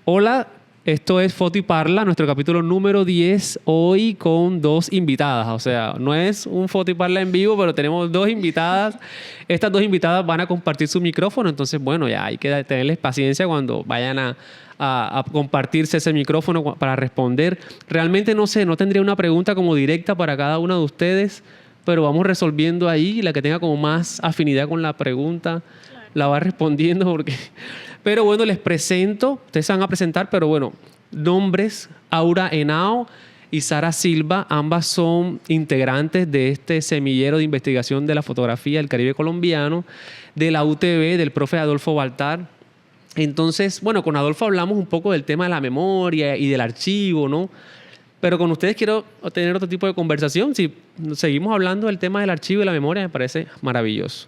Hola, esto es Foto y Parla, nuestro capítulo número 10, hoy con dos invitadas. O sea, no es un Foto y Parla en vivo, pero tenemos dos invitadas. Estas dos invitadas van a compartir su micrófono, entonces, bueno, ya hay que tenerles paciencia cuando vayan a compartirse ese micrófono para responder. Realmente no sé, no tendría una pregunta como directa para cada una de ustedes, pero vamos resolviendo ahí. La que tenga como más afinidad con la pregunta la va respondiendo porque... Pero bueno, les presento, ustedes se van a presentar, pero bueno, nombres: Aura Henao y Sara Silva, ambas son integrantes de este semillero de investigación de la fotografía del Caribe colombiano, de la UTV, del profe Adolfo Baltar. Entonces, bueno, con Adolfo hablamos un poco del tema de la memoria y del archivo, ¿no? Pero con ustedes quiero tener otro tipo de conversación. Si seguimos hablando del tema del archivo y la memoria, me parece maravilloso.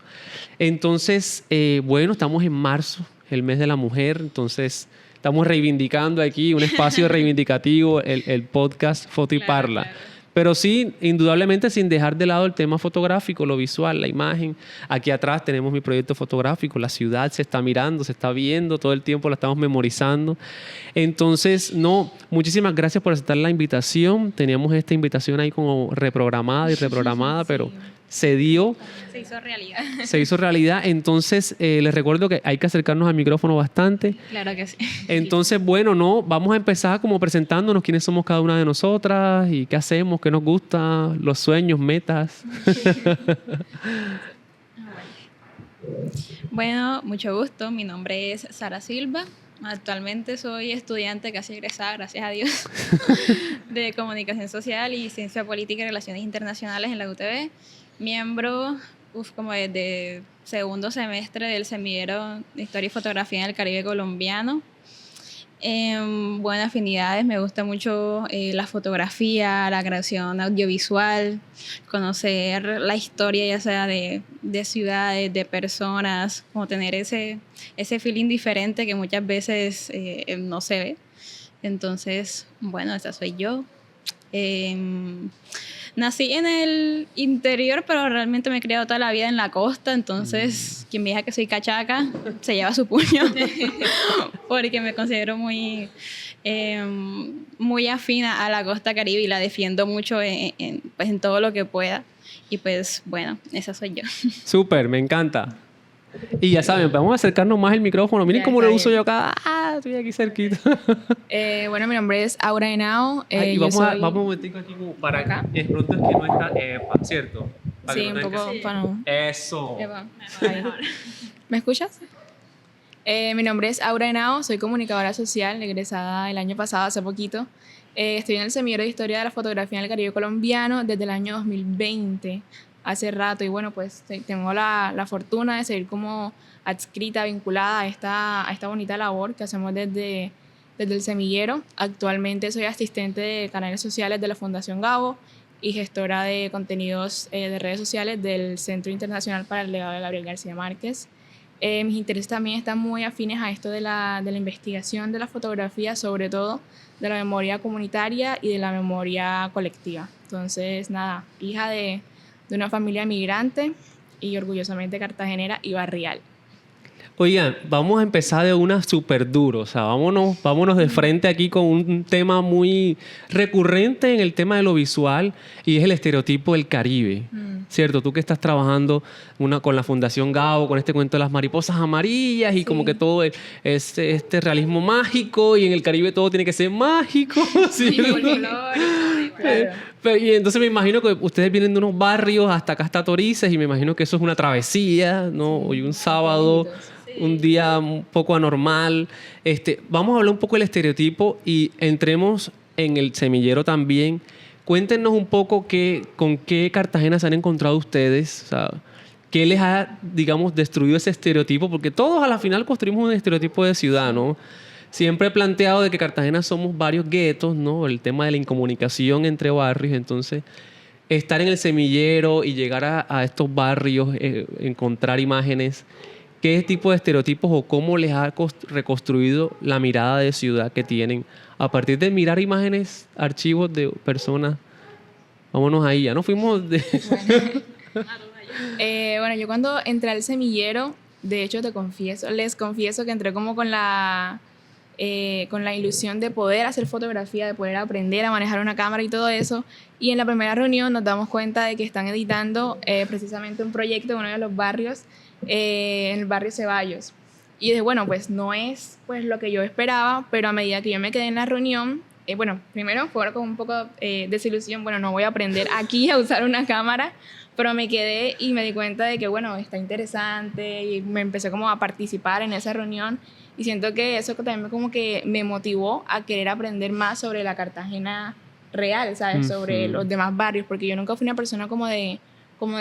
Entonces, bueno, estamos en marzo, el mes de la mujer. Entonces, estamos reivindicando aquí un espacio reivindicativo, el podcast Foto y Parla. Claro. Pero sí, indudablemente sin dejar de lado el tema fotográfico, lo visual, la imagen. Aquí atrás tenemos mi proyecto fotográfico. La ciudad se está mirando, se está viendo, todo el tiempo la estamos memorizando. Entonces, no, muchísimas gracias por aceptar la invitación. Teníamos esta invitación ahí como reprogramada y reprogramada, sí, pero se dio. Se hizo realidad. Se hizo realidad. Entonces, les recuerdo que hay que acercarnos al micrófono bastante. Claro que sí. Entonces, bueno, no, vamos a empezar como presentándonos quiénes somos cada una de nosotras y qué hacemos, qué nos gusta, los sueños, metas. Bueno, mucho gusto. Mi nombre es Sara Silva. Actualmente soy estudiante casi egresada, gracias a Dios, de Comunicación Social y Ciencia Política y Relaciones Internacionales en la UTV. Miembro, como desde segundo semestre del semillero de Historia y Fotografía en el Caribe colombiano. Buenas afinidades, me gusta mucho la fotografía, la creación audiovisual, conocer la historia ya sea de ciudades, de personas, como tener ese feeling diferente que muchas veces no se ve. Entonces, bueno, esa soy yo. Nací en el interior, pero realmente me he criado toda la vida en la costa, entonces quien me diga que soy cachaca se lleva su puño, porque me considero muy afina a la costa caribe y la defiendo mucho pues en todo lo que pueda. Y pues bueno, esa soy yo. Súper, me encanta. Y ya saben, vamos a acercarnos más el micrófono. Miren cómo lo uso yo acá. Estoy aquí cerquita. Bueno, mi nombre es Aura Henao. Y vamos un momentico aquí como para acá. Es pronto es que no está Epa, ¿cierto? Para sí, un poco. Sí. Para... Eso. Epa. ¿Me escuchas? Mi nombre es Aura Henao, soy comunicadora social, egresada el año pasado, hace poquito. Estoy en el semillero de Historia de la Fotografía en el Caribe colombiano desde el año 2020. Hace rato, y bueno, pues tengo la fortuna de seguir como adscrita, vinculada a esta bonita labor que hacemos desde el semillero. Actualmente soy asistente de canales sociales de la Fundación Gabo y gestora de contenidos de redes sociales del Centro Internacional para el Legado de Gabriel García Márquez. Mis intereses también están muy afines a esto de la investigación de la fotografía, sobre todo de la memoria comunitaria y de la memoria colectiva. Entonces, nada, hija de una familia migrante y orgullosamente cartagenera y barrial. Oigan, vamos a empezar de una súper duro. O sea, vámonos de frente aquí con un tema muy recurrente en el tema de lo visual y es el estereotipo del Caribe. ¿Cierto? Tú que estás trabajando con la Fundación Gabo, con este cuento de las mariposas amarillas y sí, como que todo es este realismo mágico y en el Caribe todo tiene que ser mágico. ¿Sí? Claro. Y entonces me imagino que ustedes vienen de unos barrios, hasta acá hasta Torices, y me imagino que eso es una travesía, ¿no? Hoy un sábado, un día un poco anormal. Vamos a hablar un poco del estereotipo y entremos en el semillero también. Cuéntenos un poco con qué Cartagena se han encontrado ustedes, o sea, qué les ha, digamos, destruido ese estereotipo, porque todos a la final construimos un estereotipo de ciudad, ¿no? Siempre he planteado de que Cartagena somos varios guetos, ¿no? El tema de la incomunicación entre barrios. Entonces, estar en el semillero y llegar a estos barrios, encontrar imágenes, ¿qué tipo de estereotipos o cómo les ha reconstruido la mirada de ciudad que tienen? A partir de mirar imágenes, archivos de personas. Vámonos ahí, ya nos fuimos de... Bueno, yo cuando entré al semillero, de hecho les confieso que entré como con la con la ilusión de poder hacer fotografía, de poder aprender a manejar una cámara y todo eso. Y en la primera reunión nos damos cuenta de que están editando precisamente un proyecto en uno de los barrios, en el barrio Ceballos. Y dije, bueno, pues no es pues lo que yo esperaba, pero a medida que yo me quedé en la reunión, bueno, primero fue como un poco desilusión, bueno, no voy a aprender aquí a usar una cámara, pero me quedé y me di cuenta de que, bueno, está interesante y me empecé como a participar en esa reunión y siento que eso también como que me motivó a querer aprender más sobre la Cartagena real, ¿sabes? Sobre los demás barrios, porque yo nunca fui una persona como de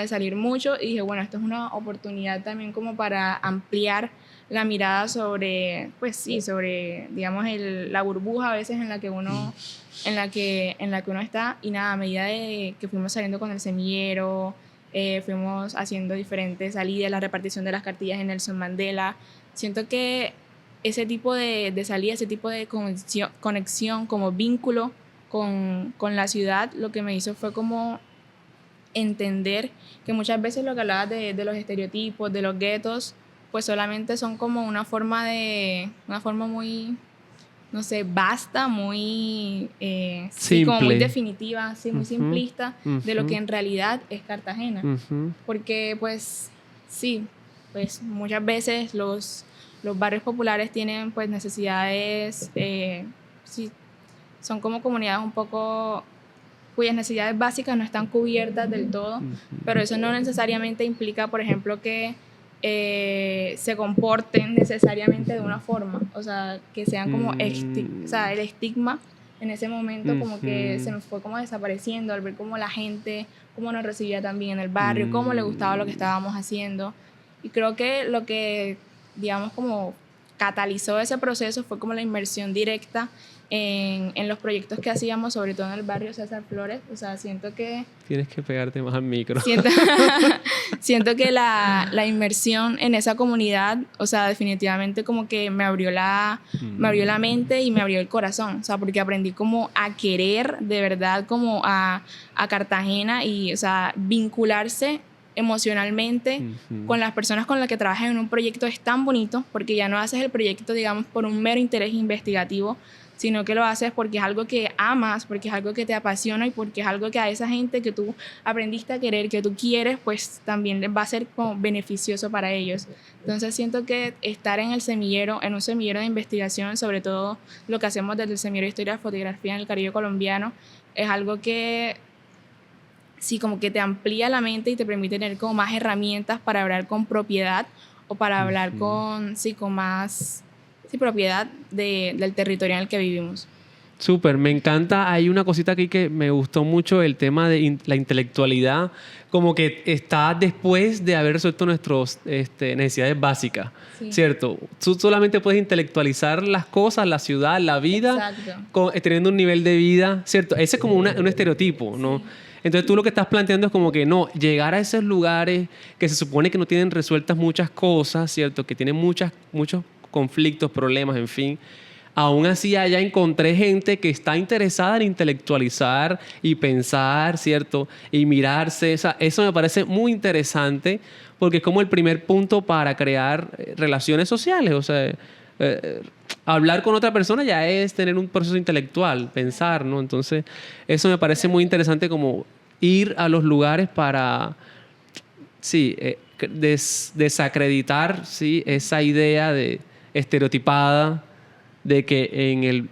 salir mucho y dije, bueno, esto es una oportunidad también como para ampliar la mirada sobre, pues sí, sobre, digamos, la burbuja a veces en la que uno está. Y nada, a medida de que fuimos saliendo con el semillero, fuimos haciendo diferentes salidas, la repartición de las cartillas en Nelson Mandela, siento que ese tipo de salida, ese tipo de conexión como vínculo con la ciudad, lo que me hizo fue como entender que muchas veces lo que hablabas de los estereotipos, de los guetos, pues solamente son como una forma muy, no sé, vasta, muy, sí, como muy definitiva, sí, muy simplista de lo que en realidad es Cartagena. Porque, pues, sí, pues muchas veces los barrios populares tienen, pues, necesidades, sí, son como comunidades un poco cuyas necesidades básicas no están cubiertas del todo, pero eso no necesariamente implica, por ejemplo, que se comporten necesariamente de una forma, o sea, que sean como o sea, el estigma en ese momento como que se nos fue como desapareciendo al ver cómo la gente, cómo nos recibía también en el barrio, cómo le gustaba lo que estábamos haciendo. Y creo que lo que, digamos, como catalizó ese proceso fue como la inversión directa en los proyectos que hacíamos, sobre todo en el barrio César Flores. O sea, siento que... Tienes que pegarte más al micro. Siento que la inmersión en esa comunidad, o sea, definitivamente como que me abrió la mente y me abrió el corazón. O sea, porque aprendí como a querer de verdad como a Cartagena y, o sea, vincularse emocionalmente con las personas con las que trabajas en un proyecto es tan bonito, porque ya no haces el proyecto, digamos, por un mero interés investigativo, sino que lo haces porque es algo que amas, porque es algo que te apasiona y porque es algo que a esa gente que tú aprendiste a querer, que tú quieres, pues también les va a ser como beneficioso para ellos. Entonces siento que estar en el semillero, en un semillero de investigación, sobre todo lo que hacemos desde el semillero de historia de fotografía en el Caribe colombiano, es algo que sí, como que te amplía la mente y te permite tener como más herramientas para hablar con propiedad o para hablar con más propiedad del territorio en el que vivimos. Súper, me encanta. Hay una cosita aquí que me gustó mucho, el tema de la intelectualidad, como que está después de haber resuelto nuestras necesidades básicas, ¿cierto? Tú solamente puedes intelectualizar las cosas, la ciudad, la vida, teniendo un nivel de vida, ¿cierto? Ese es como un estereotipo, ¿no? Sí. Entonces tú lo que estás planteando es como que no, llegar a esos lugares que se supone que no tienen resueltas muchas cosas, ¿cierto? Que tienen muchos conflictos, problemas, en fin. Aún así allá encontré gente que está interesada en intelectualizar y pensar, ¿cierto? Y mirarse. O sea, eso me parece muy interesante porque es como el primer punto para crear relaciones sociales. O sea, hablar con otra persona ya es tener un proceso intelectual, pensar, ¿no? Entonces, eso me parece muy interesante, como ir a los lugares para, sí, desacreditar, sí, esa idea de estereotipada de que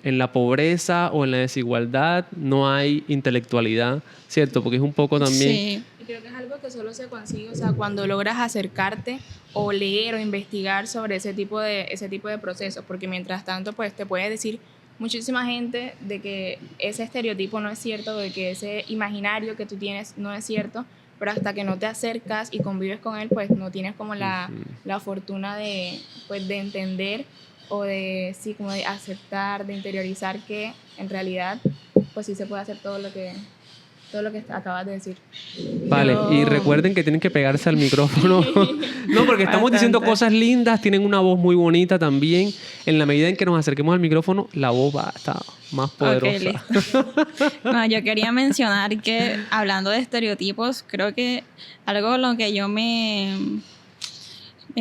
en la pobreza o en la desigualdad no hay intelectualidad, ¿cierto? Porque es un poco también... Sí. Y creo que es algo que solo se consigue, o sea, cuando logras acercarte o leer o investigar sobre ese tipo de procesos, porque mientras tanto, pues te puede decir muchísima gente de que ese estereotipo no es cierto, de que ese imaginario que tú tienes no es cierto, pero hasta que no te acercas y convives con él, pues no tienes como la fortuna de entender o de aceptar, de interiorizar que en realidad pues sí se puede hacer todo lo que acabas de decir. Vale, y recuerden que tienen que pegarse al micrófono. No, porque estamos diciendo cosas lindas, tienen una voz muy bonita también. En la medida en que nos acerquemos al micrófono, la voz va a estar más poderosa. No, yo quería mencionar que, hablando de estereotipos, creo que algo con lo que yo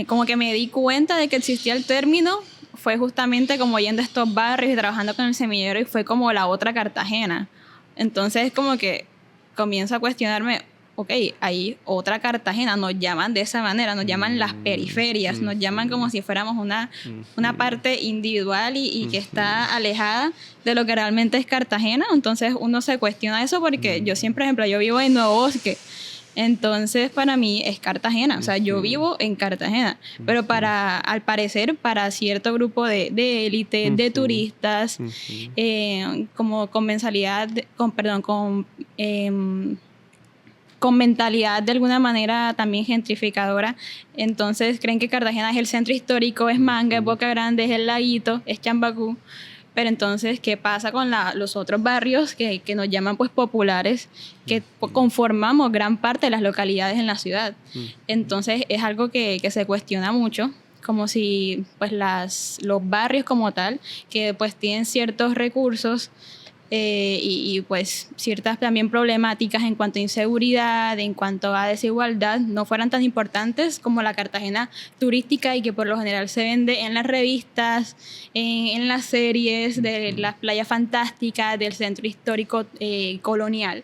como que me di cuenta de que existía el término fue justamente como yendo a estos barrios y trabajando con el semillero y fue como la otra Cartagena. Entonces como que comienzo a cuestionarme, ok, hay otra Cartagena, nos llaman de esa manera, nos llaman las periferias, nos llaman como si fuéramos una parte individual y que está alejada de lo que realmente es Cartagena. Entonces uno se cuestiona eso porque yo siempre, por ejemplo, yo vivo en Nuevo Bosque, entonces para mí es Cartagena, o sea, yo vivo en Cartagena, pero al parecer, para cierto grupo de élite, de turistas, como con mentalidad, con mentalidad de alguna manera también gentrificadora, entonces creen que Cartagena es el centro histórico, es Manga, es Boca Grande, es el Laguito, es Chambacú. Pero entonces, ¿qué pasa con los otros barrios que nos llaman pues populares, que conformamos gran parte de las localidades en la ciudad? Entonces es algo que se cuestiona mucho, como si pues los barrios como tal, que pues tienen ciertos recursos, y pues ciertas también problemáticas en cuanto a inseguridad, en cuanto a desigualdad, no fueran tan importantes como la Cartagena turística y que por lo general se vende en las revistas, en las series de las playas fantásticas, del centro histórico colonial.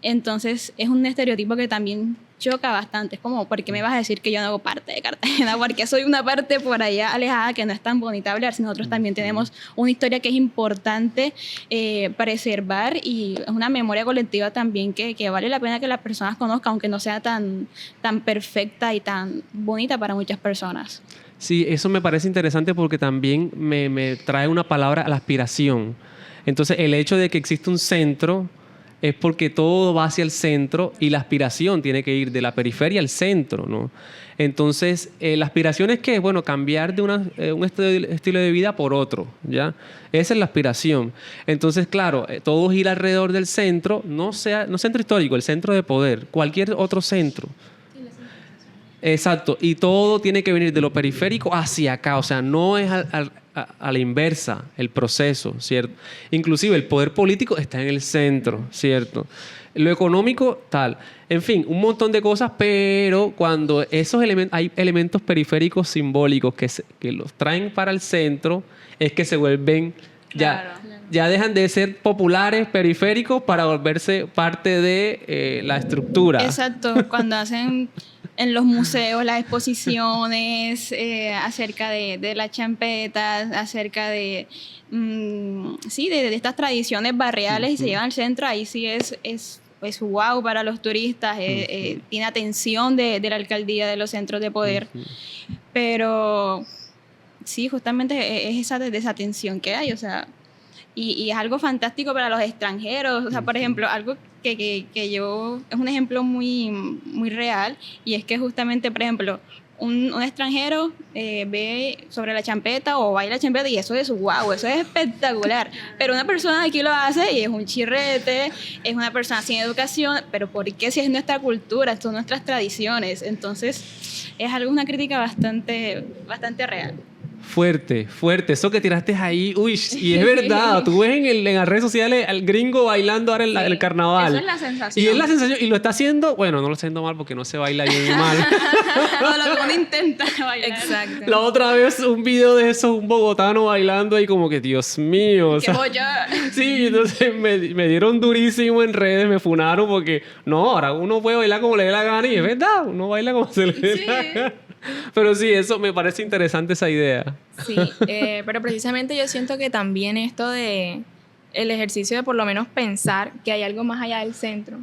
Entonces es un estereotipo que también choca bastante. Es como, ¿por qué me vas a decir que yo no hago parte de Cartagena? Porque soy una parte por allá alejada que no es tan bonita hablar. Si nosotros también tenemos una historia que es importante preservar y es una memoria colectiva también que vale la pena que las personas conozcan, aunque no sea tan perfecta y tan bonita para muchas personas. Sí, eso me parece interesante porque también me trae una palabra, la aspiración. Entonces, el hecho de que existe un centro es porque todo va hacia el centro y la aspiración tiene que ir de la periferia al centro, ¿no? Entonces, la aspiración es que, bueno, cambiar de un estilo de vida por otro, ¿ya? Esa es la aspiración. Entonces, claro, todo gira alrededor del centro, no centro histórico, el centro de poder, cualquier otro centro. Exacto, y todo tiene que venir de lo periférico hacia acá, o sea, no es a la inversa el proceso, ¿cierto? Inclusive el poder político está en el centro, ¿cierto? Lo económico, tal. En fin, un montón de cosas, pero cuando hay elementos periféricos simbólicos que los traen para el centro, es que se vuelven ya dejan de ser populares, periféricos, para volverse parte de la estructura. Exacto, cuando hacen en los museos las exposiciones acerca de las champetas, acerca de estas tradiciones barriales y se llevan al centro, ahí sí es wow para los turistas, tiene atención de la alcaldía, de los centros de poder, pero sí, justamente es esa desatención que hay, o sea, y es algo fantástico para los extranjeros. O sea, por ejemplo, algo que yo... Es un ejemplo muy, muy real, y es que justamente, por ejemplo, un extranjero ve sobre la champeta o baila champeta y eso es wow, eso es espectacular. Pero una persona de aquí lo hace y es un chirrete, es una persona sin educación. Pero ¿por qué si es nuestra cultura, son nuestras tradiciones? Entonces, es una crítica bastante real. Fuerte. Eso que tiraste ahí, uy, y es verdad, tú ves en las redes sociales al gringo bailando ahora el carnaval. Eso es la sensación. Y es la sensación, y lo está haciendo, bueno, no lo está haciendo mal porque no se baila bien y mal. No, lo que uno intenta bailar. Exacto. La otra vez un video de eso, un bogotano bailando ahí como que, Dios mío. O sea, sí, entonces me dieron durísimo en redes, me funaron porque, no, ahora uno puede bailar como le dé la gana y es verdad, uno baila como se le dé la gana. Pero sí, eso me parece interesante, esa idea. Sí, pero precisamente yo siento que también esto de el ejercicio de por lo menos pensar que hay algo más allá del centro,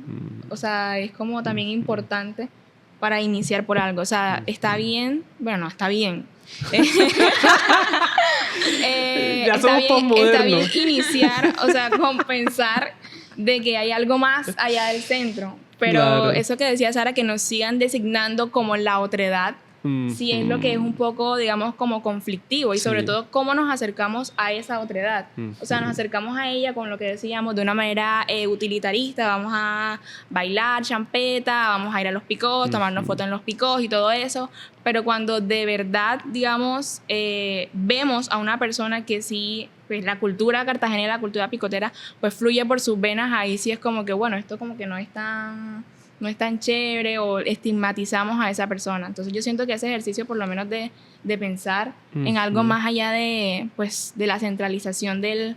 o sea, es como también importante para iniciar por algo. O sea, está bien, bueno, no está bien. Ya somos postmodernos. Está bien iniciar, o sea, con pensar de que hay algo más allá del centro. Pero claro, eso que decía Sara, que nos sigan designando como la otredad, sí es lo que es un poco, digamos, como conflictivo. Y sobre todo, cómo nos acercamos a esa otredad. O sea, nos acercamos a ella con lo que decíamos, de una manera utilitarista. Vamos a bailar champeta, vamos a ir a los picos, tomarnos fotos en los picos y todo eso. Pero cuando de verdad, digamos, vemos a una persona que sí, pues la cultura cartagenera, la cultura picotera, pues fluye por sus venas, ahí sí es como que, bueno, esto como que no es no es tan chévere o estigmatizamos a esa persona. Entonces yo siento que ese ejercicio por lo menos de pensar en algo más allá de, pues, de la centralización del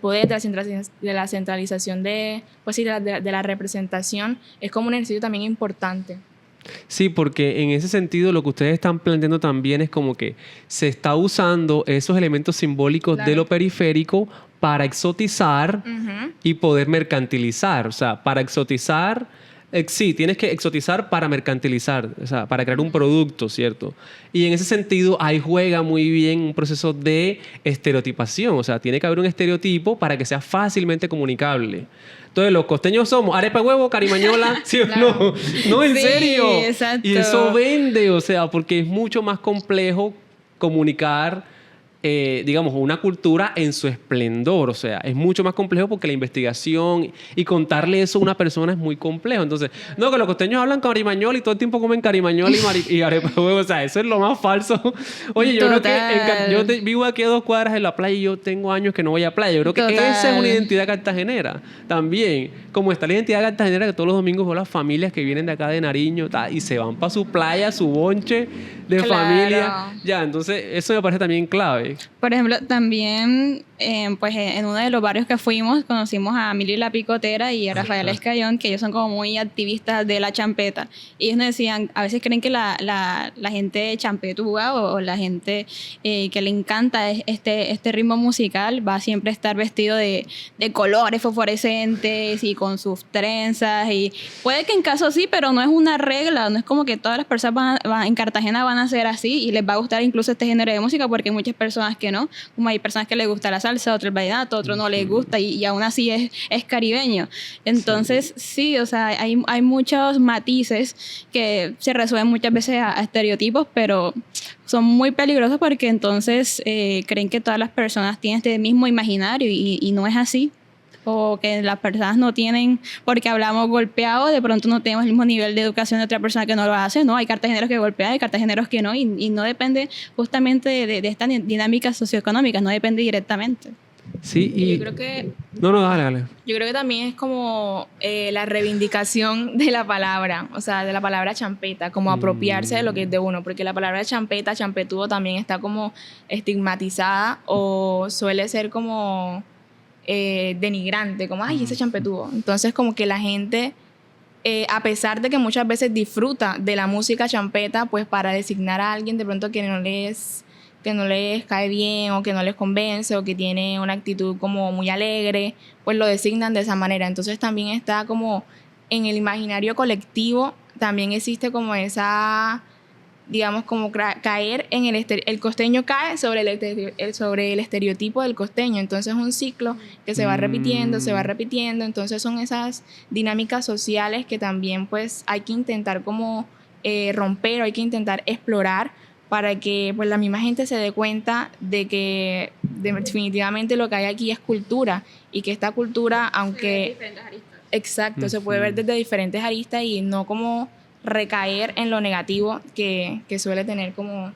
poder, de la centralización pues, sí, de la representación, es como un ejercicio también importante. Sí, porque en ese sentido lo que ustedes están planteando también es como que se está usando esos elementos simbólicos de lo periférico para exotizar y poder mercantilizar. O sea, para exotizar, sí, tienes que exotizar para mercantilizar, o sea, para crear un producto, ¿cierto? Y en ese sentido ahí juega muy bien un proceso de estereotipación. O sea, tiene que haber un estereotipo para que sea fácilmente comunicable. Entonces, los costeños somos arepa de huevo, carimañola, ¿sí o no? No, en serio. Exacto. Y eso vende, o sea, porque es mucho más complejo comunicar, digamos, una cultura en su esplendor. O sea, es mucho más complejo porque la investigación y contarle eso a una persona es muy complejo. Entonces, no, que los costeños hablan carimañola y todo el tiempo comen carimañola y arepa de huevo. O sea, eso es lo más falso. Oye, yo creo que yo vivo aquí a 2 cuadras de la playa y yo tengo años que no voy a playa. Yo creo que esa es una identidad cartagenera también. Como está la identidad cartagenera que todos los domingos veo las familias que vienen de acá de Nariño y se van para su playa, su bonche de familia. Ya, entonces eso me parece también clave. Por ejemplo, también pues en uno de los barrios que fuimos conocimos a Mili la Picotera y a Rafael Escayón, que ellos son como muy activistas de la champeta. Y ellos nos decían, a veces creen que la gente champetúa o la gente que le encanta este ritmo musical va a siempre estar vestido de colores fosforescentes y con sus trenzas. Y puede que en caso sí, pero no es una regla, no es como que todas las personas en Cartagena van a ser así y les va a gustar incluso este género de música, porque hay muchas personas que no, como hay personas que les gusta la salsa, otro el vallenato, otro no les gusta y aún así es caribeño. Entonces sí, o sea, hay muchos matices que se resuelven muchas veces a estereotipos, pero son muy peligrosos porque entonces creen que todas las personas tienen este mismo imaginario y no es así. O que las personas no tienen, porque hablamos golpeado, de pronto no tenemos el mismo nivel de educación de otra persona que no lo hace, ¿no? Hay cartageneros que golpean, hay cartageneros que no, y no depende justamente de estas dinámicas socioeconómicas, no depende directamente. Sí, y yo creo que... No, dale. Yo creo que también es como la reivindicación de la palabra, o sea, de la palabra champeta, como apropiarse de lo que es de uno, porque la palabra champeta, champetudo también está como estigmatizada o suele ser como... denigrante, como, ay, ese champetudo. Entonces, como que la gente, a pesar de que muchas veces disfruta de la música champeta, pues para designar a alguien de pronto que no les cae bien o que no les convence o que tiene una actitud como muy alegre, pues lo designan de esa manera. Entonces, también está como en el imaginario colectivo, también existe como esa... digamos, como caer en el costeño cae sobre el estereotipo del costeño. Entonces es un ciclo que se va repitiendo, entonces son esas dinámicas sociales que también pues hay que intentar como romper, o hay que intentar explorar para que pues la misma gente se dé cuenta de que definitivamente lo que hay aquí es cultura y que esta cultura, aunque... Exacto, se puede ver desde diferentes aristas y no como recaer en lo negativo que suele tener como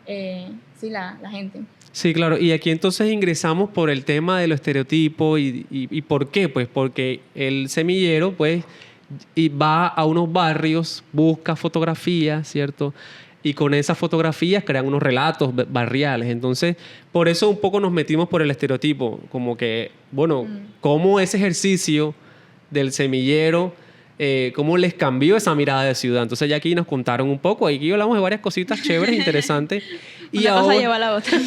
sí, la gente. Sí, claro. Y aquí entonces ingresamos por el tema de los estereotipos y ¿por qué? Pues porque el semillero pues y va a unos barrios, busca fotografías, ¿cierto? Y con esas fotografías crean unos relatos barriales. Entonces, por eso un poco nos metimos por el estereotipo, como que, bueno, cómo ese ejercicio del semillero... cómo les cambió esa mirada de ciudad. Entonces ya aquí nos contaron un poco, aquí hablamos de varias cositas chéveres, interesantes. Y una ahora... cosa lleva a la otra.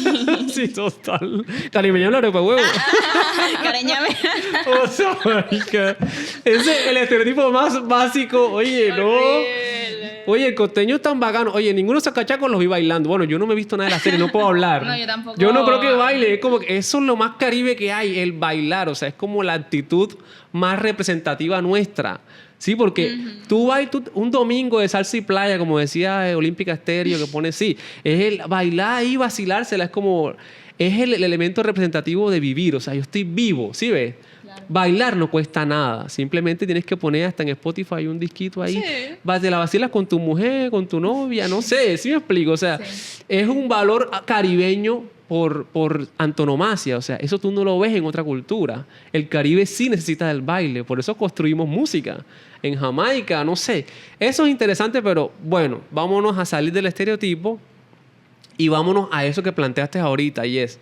Sí, total. Carimeño la arepa huevo. Cariñame. O sea, marica, ese es el estereotipo más básico. Oye, no. Oye, el costeño es tan bacano. Oye, ninguno de esos cachacos los vi bailando. Bueno, yo no me he visto nada de la serie, no puedo hablar. No, yo tampoco. Yo no creo que baile. Es como que eso es lo más caribe que hay, el bailar. O sea, es como la actitud más representativa nuestra. Sí, porque tú vas un domingo de salsa y playa, como decía Olímpica Estéreo, que pone, sí, es el bailar y vacilársela, es como, es el elemento representativo de vivir, o sea, yo estoy vivo, ¿sí ves? Claro. Bailar no cuesta nada, simplemente tienes que poner hasta en Spotify un disquito ahí, sí. Te la vacilas con tu mujer, con tu novia, no sé, ¿sí me explico? O sea, sí. Es un valor caribeño por antonomasia, o sea, eso tú no lo ves en otra cultura. El Caribe sí necesita del baile, por eso construimos música. En Jamaica, no sé. Eso es interesante, pero bueno, vámonos a salir del estereotipo y vámonos a eso que planteaste ahorita, y es,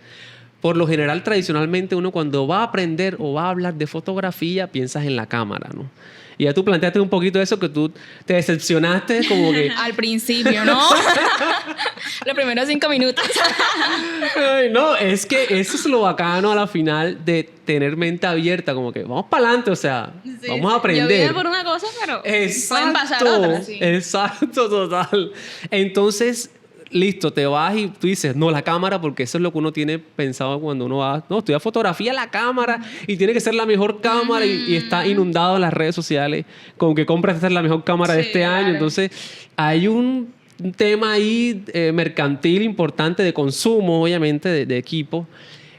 por lo general, tradicionalmente, uno cuando va a aprender o va a hablar de fotografía, piensas en la cámara, ¿no? Y ya tú planteaste un poquito eso, que tú te decepcionaste como que... Al principio, ¿no? Los primeros 5 minutos. Ay, no, es que eso es lo bacano a la final de tener mente abierta, como que vamos para adelante, o sea, Sí, vamos a Yo aprender. vine por una cosa, pero pueden pasar Exacto, otras. sí. exacto, total. Entonces, listo, te vas y tú dices, no, la cámara, porque eso es lo que uno tiene pensado cuando uno va, no, estudia fotografía, la cámara, y tiene que ser la mejor cámara, y está inundado en las redes sociales con que compras esta es la mejor cámara de Sí, este año. claro. Entonces, hay un tema ahí mercantil importante de consumo, obviamente, de equipo.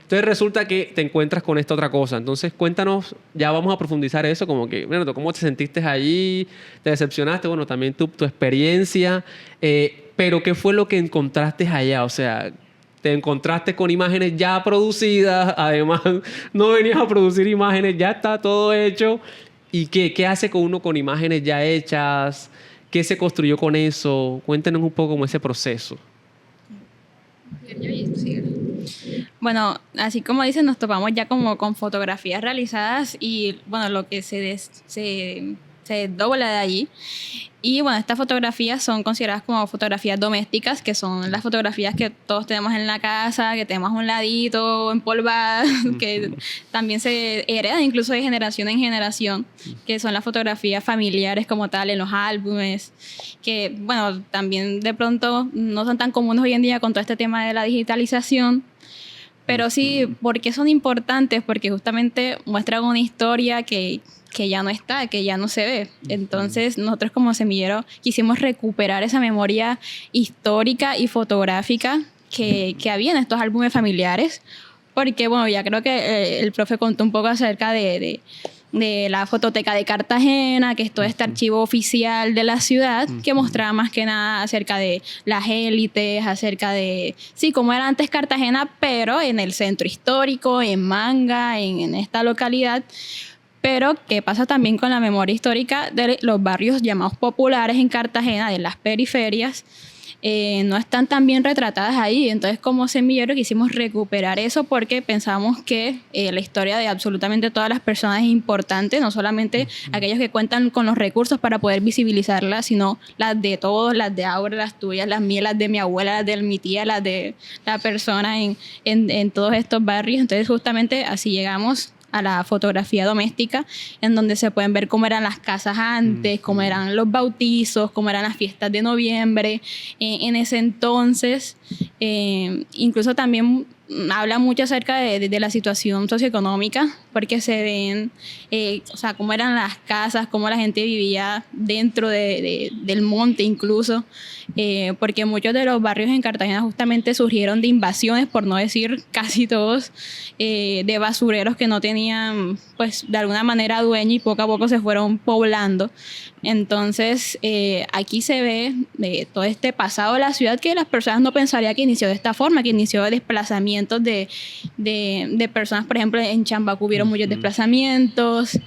Entonces resulta que te encuentras con esta otra cosa. Entonces cuéntanos, ya vamos a profundizar eso, como que, bueno, ¿cómo te sentiste allí? ¿Te decepcionaste? Bueno, también tu experiencia. Pero ¿qué fue lo que encontraste allá? O sea, te encontraste con imágenes ya producidas, además no venías a producir imágenes, ya está todo hecho. ¿Y qué hace con uno con imágenes ya hechas? ¿Qué se construyó con eso? Cuéntanos un poco cómo ese proceso. Bueno, así como dices, nos topamos ya como con fotografías realizadas y bueno, lo que se dobla de allí. Y bueno, estas fotografías son consideradas como fotografías domésticas, que son las fotografías que todos tenemos en la casa, que tenemos a un ladito, empolvadas, que también se heredan incluso de generación en generación, que son las fotografías familiares como tal en los álbumes, que bueno, también de pronto no son tan comunes hoy en día con todo este tema de la digitalización. Pero sí, ¿por qué son importantes? Porque justamente muestran una historia que ya no está, que ya no se ve. Entonces, nosotros como Semillero quisimos recuperar esa memoria histórica y fotográfica que había en estos álbumes familiares. Porque, bueno, ya creo que el profe contó un poco acerca de la fototeca de Cartagena, que es todo este archivo oficial de la ciudad, que mostraba más que nada acerca de las élites, acerca de, sí, cómo era antes Cartagena, pero en el centro histórico, en Manga, en esta localidad. Pero, ¿qué pasa también con la memoria histórica de los barrios llamados populares en Cartagena, de las periferias? No están tan bien retratadas ahí. Entonces, como Semillero quisimos recuperar eso porque pensamos que la historia de absolutamente todas las personas es importante, no solamente aquellos que cuentan con los recursos para poder visibilizarla, sino las de todos, las de Aura, las tuyas, las mías, las de mi abuela, las de mi tía, las de la persona en todos estos barrios. Entonces, justamente así llegamos a la fotografía doméstica, en donde se pueden ver cómo eran las casas antes, cómo eran los bautizos, cómo eran las fiestas de noviembre en ese entonces. Incluso también habla mucho acerca de la situación socioeconómica, porque se ven, o sea, cómo eran las casas, cómo la gente vivía dentro del monte incluso, porque muchos de los barrios en Cartagena justamente surgieron de invasiones, por no decir casi todos, de basureros que no tenían, pues, de alguna manera dueño, y poco a poco se fueron poblando. Entonces, aquí se ve todo este pasado de la ciudad que las personas no pensarían que inició de esta forma, que inició de desplazamientos de personas. Por ejemplo, en Chambacú hubieron muchos desplazamientos,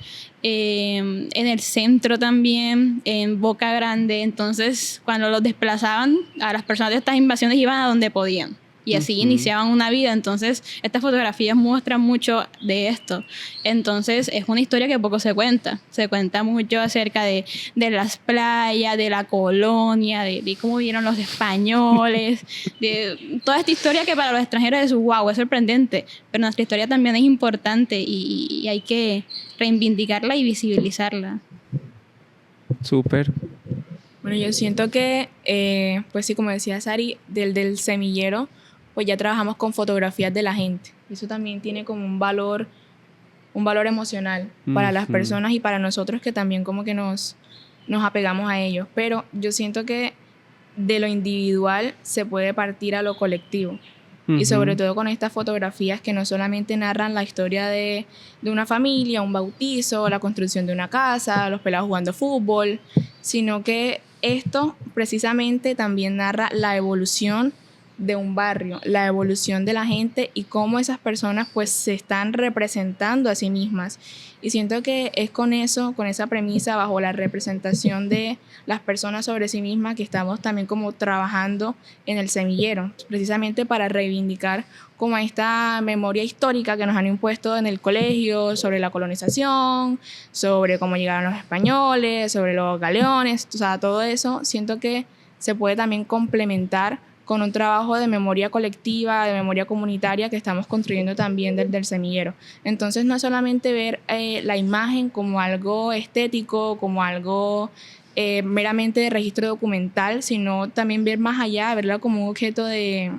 en el centro también, en Boca Grande. Entonces, cuando los desplazaban, a las personas de estas invasiones iban a donde podían. Y así iniciaban una vida. Entonces, estas fotografías muestran mucho de esto. Entonces, es una historia que poco se cuenta. Se cuenta mucho acerca de las playas, de la colonia, de cómo vieron los españoles, de toda esta historia que para los extranjeros es wow, es sorprendente. Pero nuestra historia también es importante y hay que reivindicarla y visibilizarla. Súper. Bueno, yo siento que, pues sí, como decía Sari, del semillero, pues ya trabajamos con fotografías de la gente. Eso también tiene como un valor emocional para las personas y para nosotros, que también como que nos apegamos a ellos. Pero yo siento que de lo individual se puede partir a lo colectivo. Y sobre todo con estas fotografías que no solamente narran la historia de una familia, un bautizo, la construcción de una casa, los pelados jugando fútbol, sino que esto precisamente también narra la evolución de un barrio, la evolución de la gente y cómo esas personas pues se están representando a sí mismas. Y siento que es con eso, con esa premisa, bajo la representación de las personas sobre sí mismas, que estamos también como trabajando en el semillero, precisamente para reivindicar como esta memoria histórica que nos han impuesto en el colegio sobre la colonización, sobre cómo llegaron los españoles, sobre los galeones, o sea, todo eso siento que se puede también complementar con un trabajo de memoria colectiva, de memoria comunitaria que estamos construyendo también desde el semillero. Entonces no es solamente ver la imagen como algo estético, como algo meramente de registro documental, sino también ver más allá, verla como un objeto de...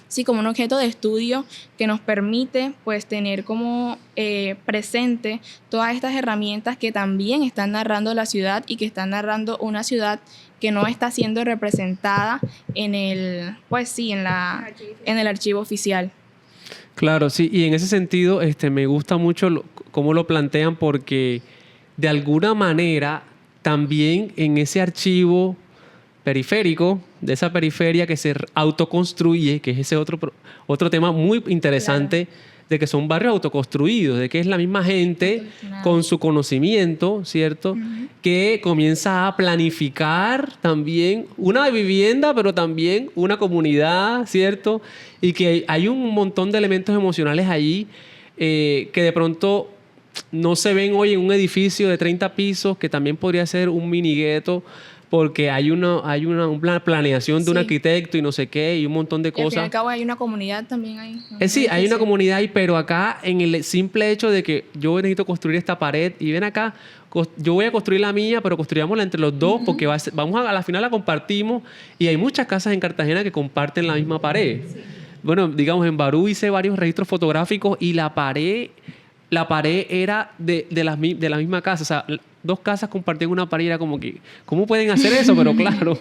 Sí, como un objeto de estudio que nos permite pues tener como presente todas estas herramientas que también están narrando la ciudad y que están narrando una ciudad que no está siendo representada en el, pues sí, en el archivo oficial. Claro, sí, y en ese sentido me gusta mucho cómo lo plantean porque de alguna manera también en ese archivo periférico, de esa periferia que se autoconstruye, que es ese otro tema muy interesante, claro, de que son barrios autoconstruidos, de que es la misma gente con su conocimiento, ¿cierto? Que comienza a planificar también una vivienda, pero también una comunidad, ¿cierto? Y que hay un montón de elementos emocionales allí que de pronto no se ven hoy en un edificio de 30 pisos, que también podría ser un mini gueto, porque hay una planeación de un arquitecto y no sé qué, y un montón de cosas. Al fin y al cabo hay una comunidad también ahí. Sí, hay una comunidad ahí, pero acá en el simple hecho de que yo necesito construir esta pared y ven acá, yo voy a construir la mía, pero construyámosla entre los dos porque vamos a la final la compartimos y hay muchas casas en Cartagena que comparten la misma pared. Sí. Bueno, digamos, en Barú hice varios registros fotográficos y la pared era de la misma casa, o sea, 2 casas compartían una pared y era como que, ¿cómo pueden hacer eso? Pero claro.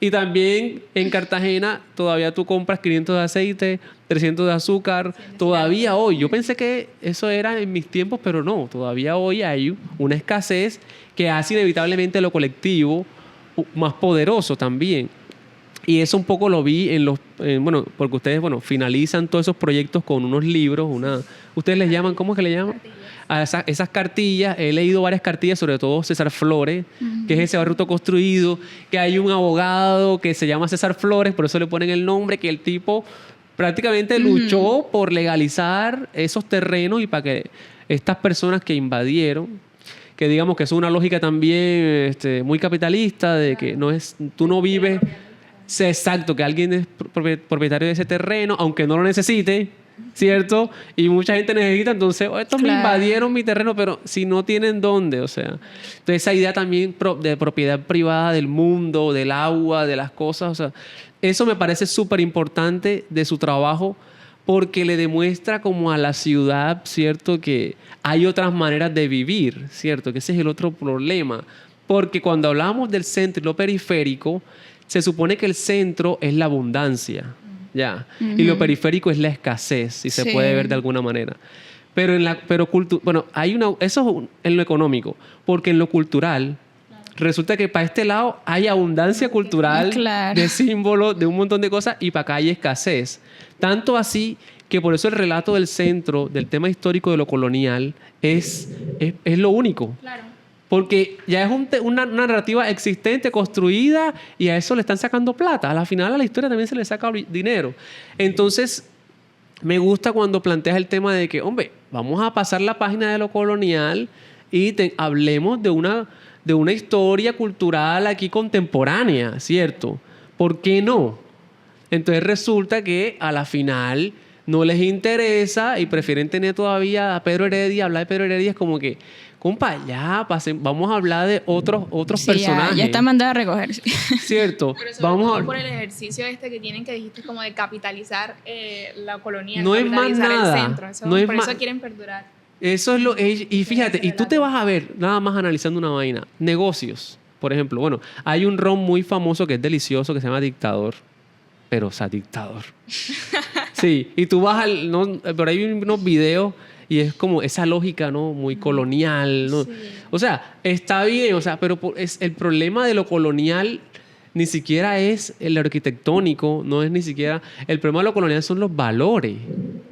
Y también en Cartagena todavía tú compras 500 de aceite, 300 de azúcar, todavía hoy. Yo pensé que eso era en mis tiempos, pero no, todavía hoy hay una escasez que hace inevitablemente lo colectivo más poderoso también. Y eso un poco lo vi bueno, porque ustedes, finalizan todos esos proyectos con unos libros, ustedes les llaman, ¿cómo es que le llaman? A esas cartillas. He leído varias cartillas, sobre todo César Flores, que es ese barrio autoconstruido, que hay un abogado que se llama César Flores, por eso le ponen el nombre, que el tipo prácticamente luchó por legalizar esos terrenos y para que estas personas que invadieron, que digamos que es una lógica también muy capitalista, de que tú no vives... Sí, exacto, que alguien es propietario de ese terreno, aunque no lo necesite, ¿cierto? Y mucha gente necesita, entonces, estos me invadieron mi terreno, pero si no tienen dónde, o sea. Entonces, esa idea también de propiedad privada del mundo, del agua, de las cosas, o sea, eso me parece súper importante de su trabajo porque le demuestra como a la ciudad, ¿cierto? Que hay otras maneras de vivir, ¿cierto? Que ese es el otro problema. Porque cuando hablamos del centro y lo periférico, se supone que el centro es la abundancia, ¿ya? Y lo periférico es la escasez, si se puede ver de alguna manera. Pero eso es en lo económico, porque en lo cultural resulta que para este lado hay abundancia cultural, de símbolos, de un montón de cosas, y para acá hay escasez. Tanto así que por eso el relato del centro, del tema histórico de lo colonial, es lo único. Claro. Porque ya es una narrativa existente, construida, y a eso le están sacando plata. A la final a la historia también se le saca dinero. Entonces, me gusta cuando planteas el tema de que, hombre, vamos a pasar la página de lo colonial y hablemos de una historia cultural aquí contemporánea, ¿cierto? ¿Por qué no? Entonces resulta que a la final no les interesa y prefieren tener todavía a Pedro Heredia. Hablar de Pedro Heredia es como que, compa, ya, vamos a hablar de otros personajes. Ya está mandado a recoger. ¿Cierto? Pero vamos por el ejercicio que tienen, que dijiste, como de capitalizar la colonia. No es más nada. El centro. Por eso quieren perdurar. Eso es y fíjate, y tú te vas a ver, nada más analizando una vaina, negocios, por ejemplo. Bueno, hay un ron muy famoso que es delicioso, que se llama Dictador. Pero, o sea, Dictador. Sí, y tú vas por ahí hay unos videos y es como esa lógica, ¿no? Muy colonial, ¿no? Sí. O sea, está bien, o sea, pero el problema de lo colonial ni siquiera es el arquitectónico, no es ni siquiera... El problema de lo colonial son los valores,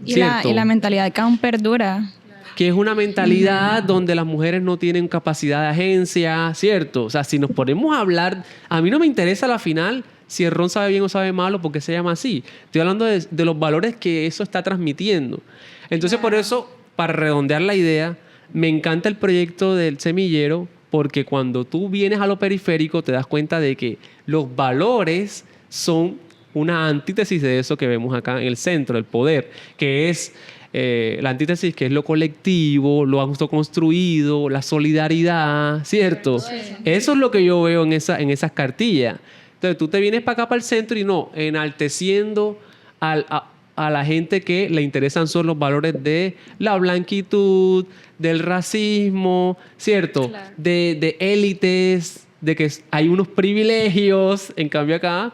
¿cierto? Y la mentalidad que aún perdura. Que es una mentalidad donde las mujeres no tienen capacidad de agencia, ¿cierto? O sea, si nos ponemos a hablar... A mí no me interesa la final si el ron sabe bien o sabe malo, porque se llama así. Estoy hablando de los valores que eso está transmitiendo. Entonces, por eso, para redondear la idea, me encanta el proyecto del semillero, porque cuando tú vienes a lo periférico te das cuenta de que los valores son una antítesis de eso que vemos acá en el centro, el poder, que es... la antítesis, que es lo colectivo, lo autoconstruido, la solidaridad, ¿cierto? Eso es lo que yo veo en esas cartillas. Entonces tú te vienes para acá, para el centro, y no, enalteciendo a la gente que le interesan son los valores de la blanquitud, del racismo, ¿cierto? Claro. De élites, de que hay unos privilegios. En cambio acá,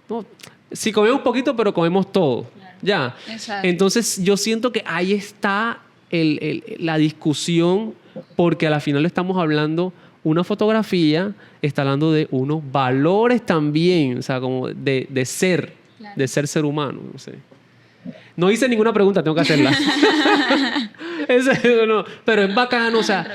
no, sí comemos poquito, pero comemos todo. Ya. Exacto. Entonces yo siento que ahí está la discusión, porque a la final estamos hablando, una fotografía está hablando de unos valores también, o sea, como de ser, Claro. de ser humano, no sé. No hice ninguna pregunta, tengo que hacerla. No, pero es bacano, o sea,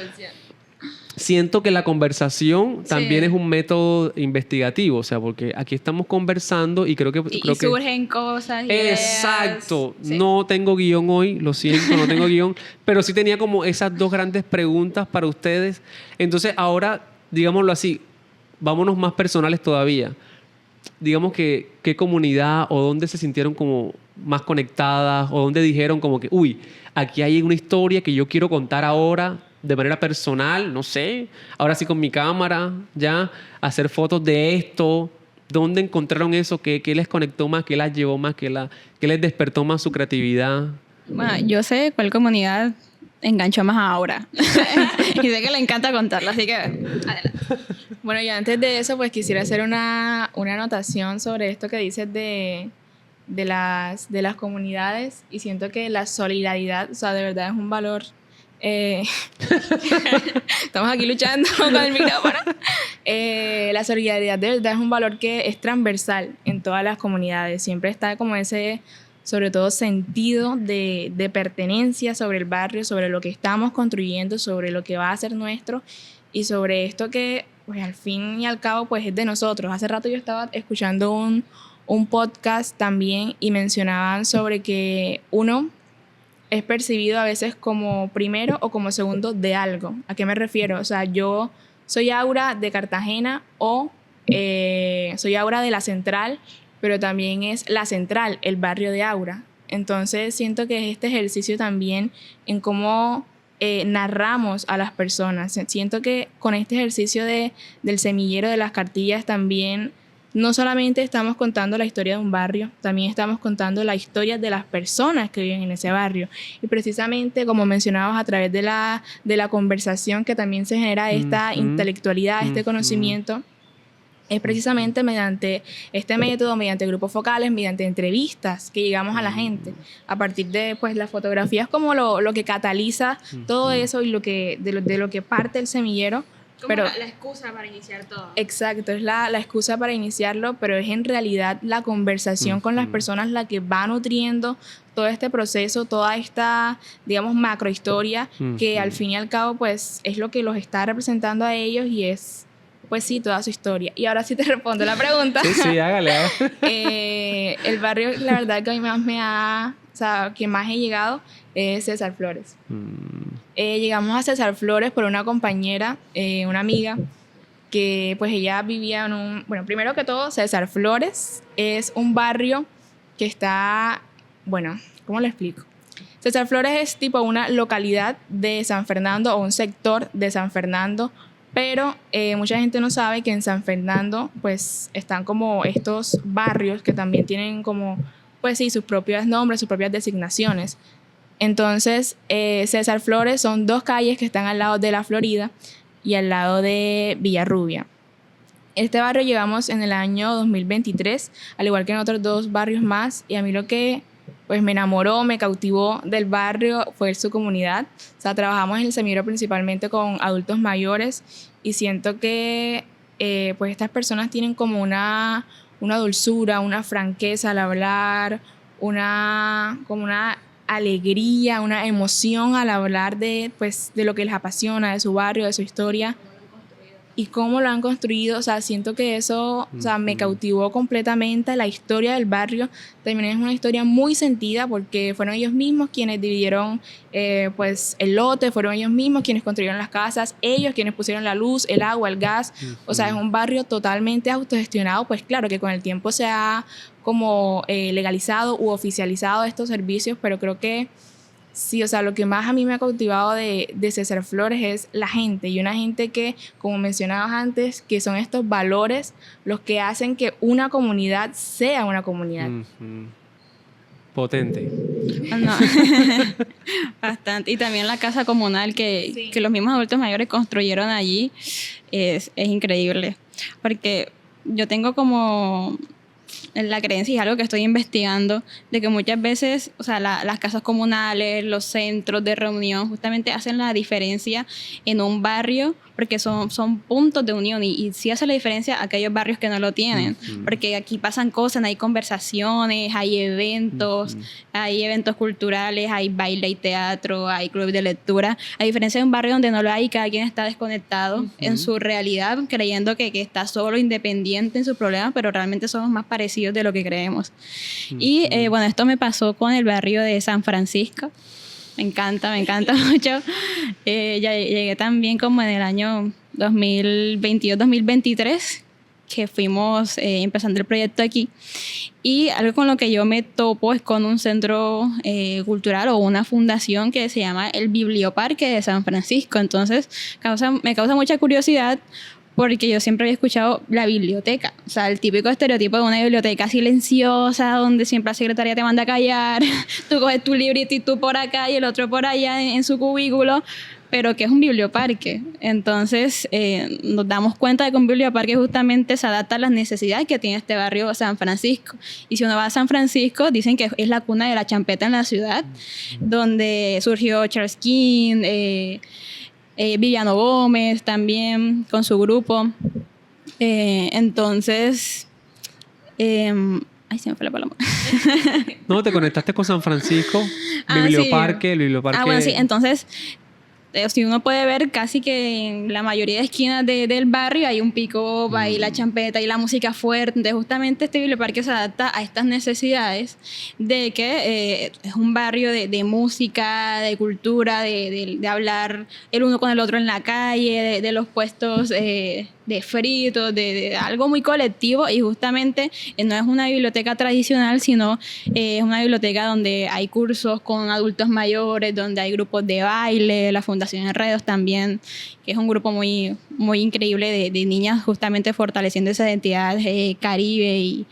siento que la conversación también Sí. es un método investigativo, o sea, porque aquí estamos conversando y creo que... Y creo que surgen cosas, ideas. Exacto. Sí. No tengo guión hoy, lo siento, no tengo guión, pero sí tenía como esas dos grandes preguntas para ustedes. Entonces, ahora, digámoslo así, vámonos más personales todavía. Digamos que qué comunidad o dónde se sintieron como más conectadas o dónde dijeron como que, uy, aquí hay una historia que yo quiero contar ahora de manera personal, no sé, ahora sí con mi cámara, ya, hacer fotos de esto. ¿Dónde encontraron eso? ¿Qué les conectó más? ¿Qué las llevó más? ¿Qué les despertó más su creatividad? Bueno, yo sé cuál comunidad enganchó más ahora. Y sé que le encanta contarla, así que adelante. Bueno, y antes de eso, pues quisiera hacer una anotación sobre esto que dices de las comunidades, y siento que la solidaridad, o sea, de verdad es un valor. Estamos aquí luchando con el micrófono. La solidaridad de verdad es un valor que es transversal en todas las comunidades. Siempre está como ese, sobre todo, sentido de pertenencia sobre el barrio, sobre lo que estamos construyendo, sobre lo que va a ser nuestro y sobre esto que, pues, al fin y al cabo, pues, es de nosotros. Hace rato yo estaba escuchando un podcast también y mencionaban sobre que uno es percibido a veces como primero o como segundo de algo. ¿A qué me refiero? O sea, yo soy Aura de Cartagena o soy Aura de la Central, pero también es la Central, el barrio de Aura. Entonces siento que es este ejercicio también en cómo narramos a las personas. Siento que con este ejercicio del semillero de las cartillas también no solamente estamos contando la historia de un barrio, también estamos contando la historia de las personas que viven en ese barrio. Y precisamente, como mencionabas, a través de la conversación que también se genera esta intelectualidad, este conocimiento, es precisamente mediante este método, mediante grupos focales, mediante entrevistas que llegamos a la gente, a partir de, pues, las fotografías como lo que cataliza todo eso y de lo que parte el semillero. Pero la excusa para iniciar todo. exacto, es la excusa para iniciarlo, pero es en realidad la conversación con las personas la que va nutriendo todo este proceso, toda esta, digamos, macrohistoria, que al fin y al cabo, pues, es lo que los está representando a ellos y es, pues sí, toda su historia. Y ahora sí te respondo la pregunta. Sí, hágale. El barrio, la verdad, que a mí más o sea, que más he llegado es César Flores. Llegamos a César Flores por una compañera, una amiga, que pues ella vivía en bueno, primero que todo, César Flores es un barrio que está, bueno, ¿cómo lo explico? César Flores es tipo una localidad de San Fernando o un sector de San Fernando, pero mucha gente no sabe que en San Fernando pues están como estos barrios que también tienen como, pues sí, sus propios nombres, sus propias designaciones. Entonces, César Flores son 2 calles que están al lado de La Florida y al lado de Villarrubia. Este barrio llegamos en el año 2023, al igual que en otros 2 barrios más, y a mí lo que pues me enamoró, me cautivó del barrio fue su comunidad. O sea, trabajamos en el semillero principalmente con adultos mayores y siento que pues estas personas tienen como una dulzura, una franqueza al hablar, como una alegría, una emoción al hablar de lo que les apasiona, de su barrio, de su historia y cómo lo han construido. O sea, siento que eso, o sea, me cautivó completamente. La historia del barrio también es una historia muy sentida porque fueron ellos mismos quienes dividieron pues el lote, fueron ellos mismos quienes construyeron las casas, ellos quienes pusieron la luz, el agua, el gas. O sea, es un barrio totalmente autogestionado. Pues claro que con el tiempo se ha como legalizado u oficializado estos servicios, pero creo que sí, o sea, lo que más a mí me ha cautivado de César Flores es la gente, y una gente que, como mencionabas antes, que son estos valores los que hacen que una comunidad sea una comunidad. Potente. No. Bastante. Y también la casa comunal que los mismos adultos mayores construyeron allí es increíble. Porque yo tengo como la creencia, y es algo que estoy investigando, de que muchas veces, o sea, las casas comunales, los centros de reunión, justamente hacen la diferencia en un barrio, porque son puntos de unión, y sí hace la diferencia aquellos barrios que no lo tienen, porque aquí pasan cosas, hay conversaciones, hay eventos culturales, hay baile y teatro, hay club de lectura, a diferencia de un barrio donde no lo hay, cada quien está desconectado en su realidad, creyendo que está solo, independiente en sus problemas, pero realmente somos más parecidos de lo que creemos. Y bueno, esto me pasó con el barrio de San Francisco. Me encanta mucho. Ya llegué también como en el año 2022-2023, que fuimos empezando el proyecto aquí. Y algo con lo que yo me topo es con un centro cultural o una fundación que se llama el Biblioparque de San Francisco. Entonces, me causa mucha curiosidad, porque yo siempre había escuchado la biblioteca, o sea, el típico estereotipo de una biblioteca silenciosa, donde siempre la secretaria te manda a callar, tú coges tu librito y tú por acá y el otro por allá en su cubículo, pero que es un biblioparque. Entonces nos damos cuenta de que un biblioparque justamente se adapta a las necesidades que tiene este barrio San Francisco. Y si uno va a San Francisco, dicen que es la cuna de la champeta en la ciudad, donde surgió Charles King, Viviano Gómez también con su grupo. Entonces, ay, se me fue la palabra. No, te conectaste con San Francisco, Biblioparque, sí. el Biblioparque. Bueno, sí, entonces, si uno puede ver casi que en la mayoría de esquinas del barrio hay un pick-up, hay la champeta, hay la música fuerte. Entonces, justamente este biblioparque se adapta a estas necesidades de que es un barrio de música, de cultura, de hablar el uno con el otro en la calle, de los puestos de fritos, de algo muy colectivo. Y justamente no es una biblioteca tradicional, sino es una biblioteca donde hay cursos con adultos mayores, donde hay grupos de baile, la Fundación Enredos también, que es un grupo muy, muy increíble de niñas justamente fortaleciendo esa identidad caribe y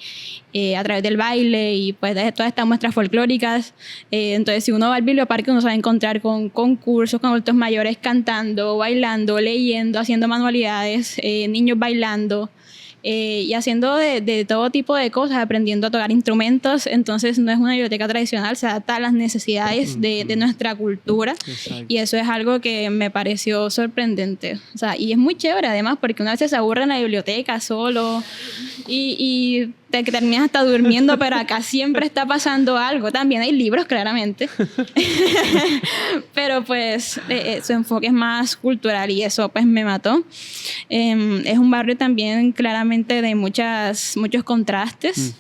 a través del baile y pues de todas estas muestras folclóricas. Entonces, si uno va al biblioparque, uno se va a encontrar con concursos, con adultos mayores cantando, bailando, leyendo, haciendo manualidades, niños bailando y haciendo de todo tipo de cosas, aprendiendo a tocar instrumentos. Entonces, no es una biblioteca tradicional, se adapta a las necesidades de nuestra cultura. Exacto. Y eso es algo que me pareció sorprendente. O sea, y es muy chévere además, porque una vez se aburre en la biblioteca solo y te terminas hasta durmiendo, pero acá siempre está pasando algo. También hay libros, claramente. Pero pues su enfoque es más cultural y eso pues me mató. Es un barrio también claramente de muchos contrastes.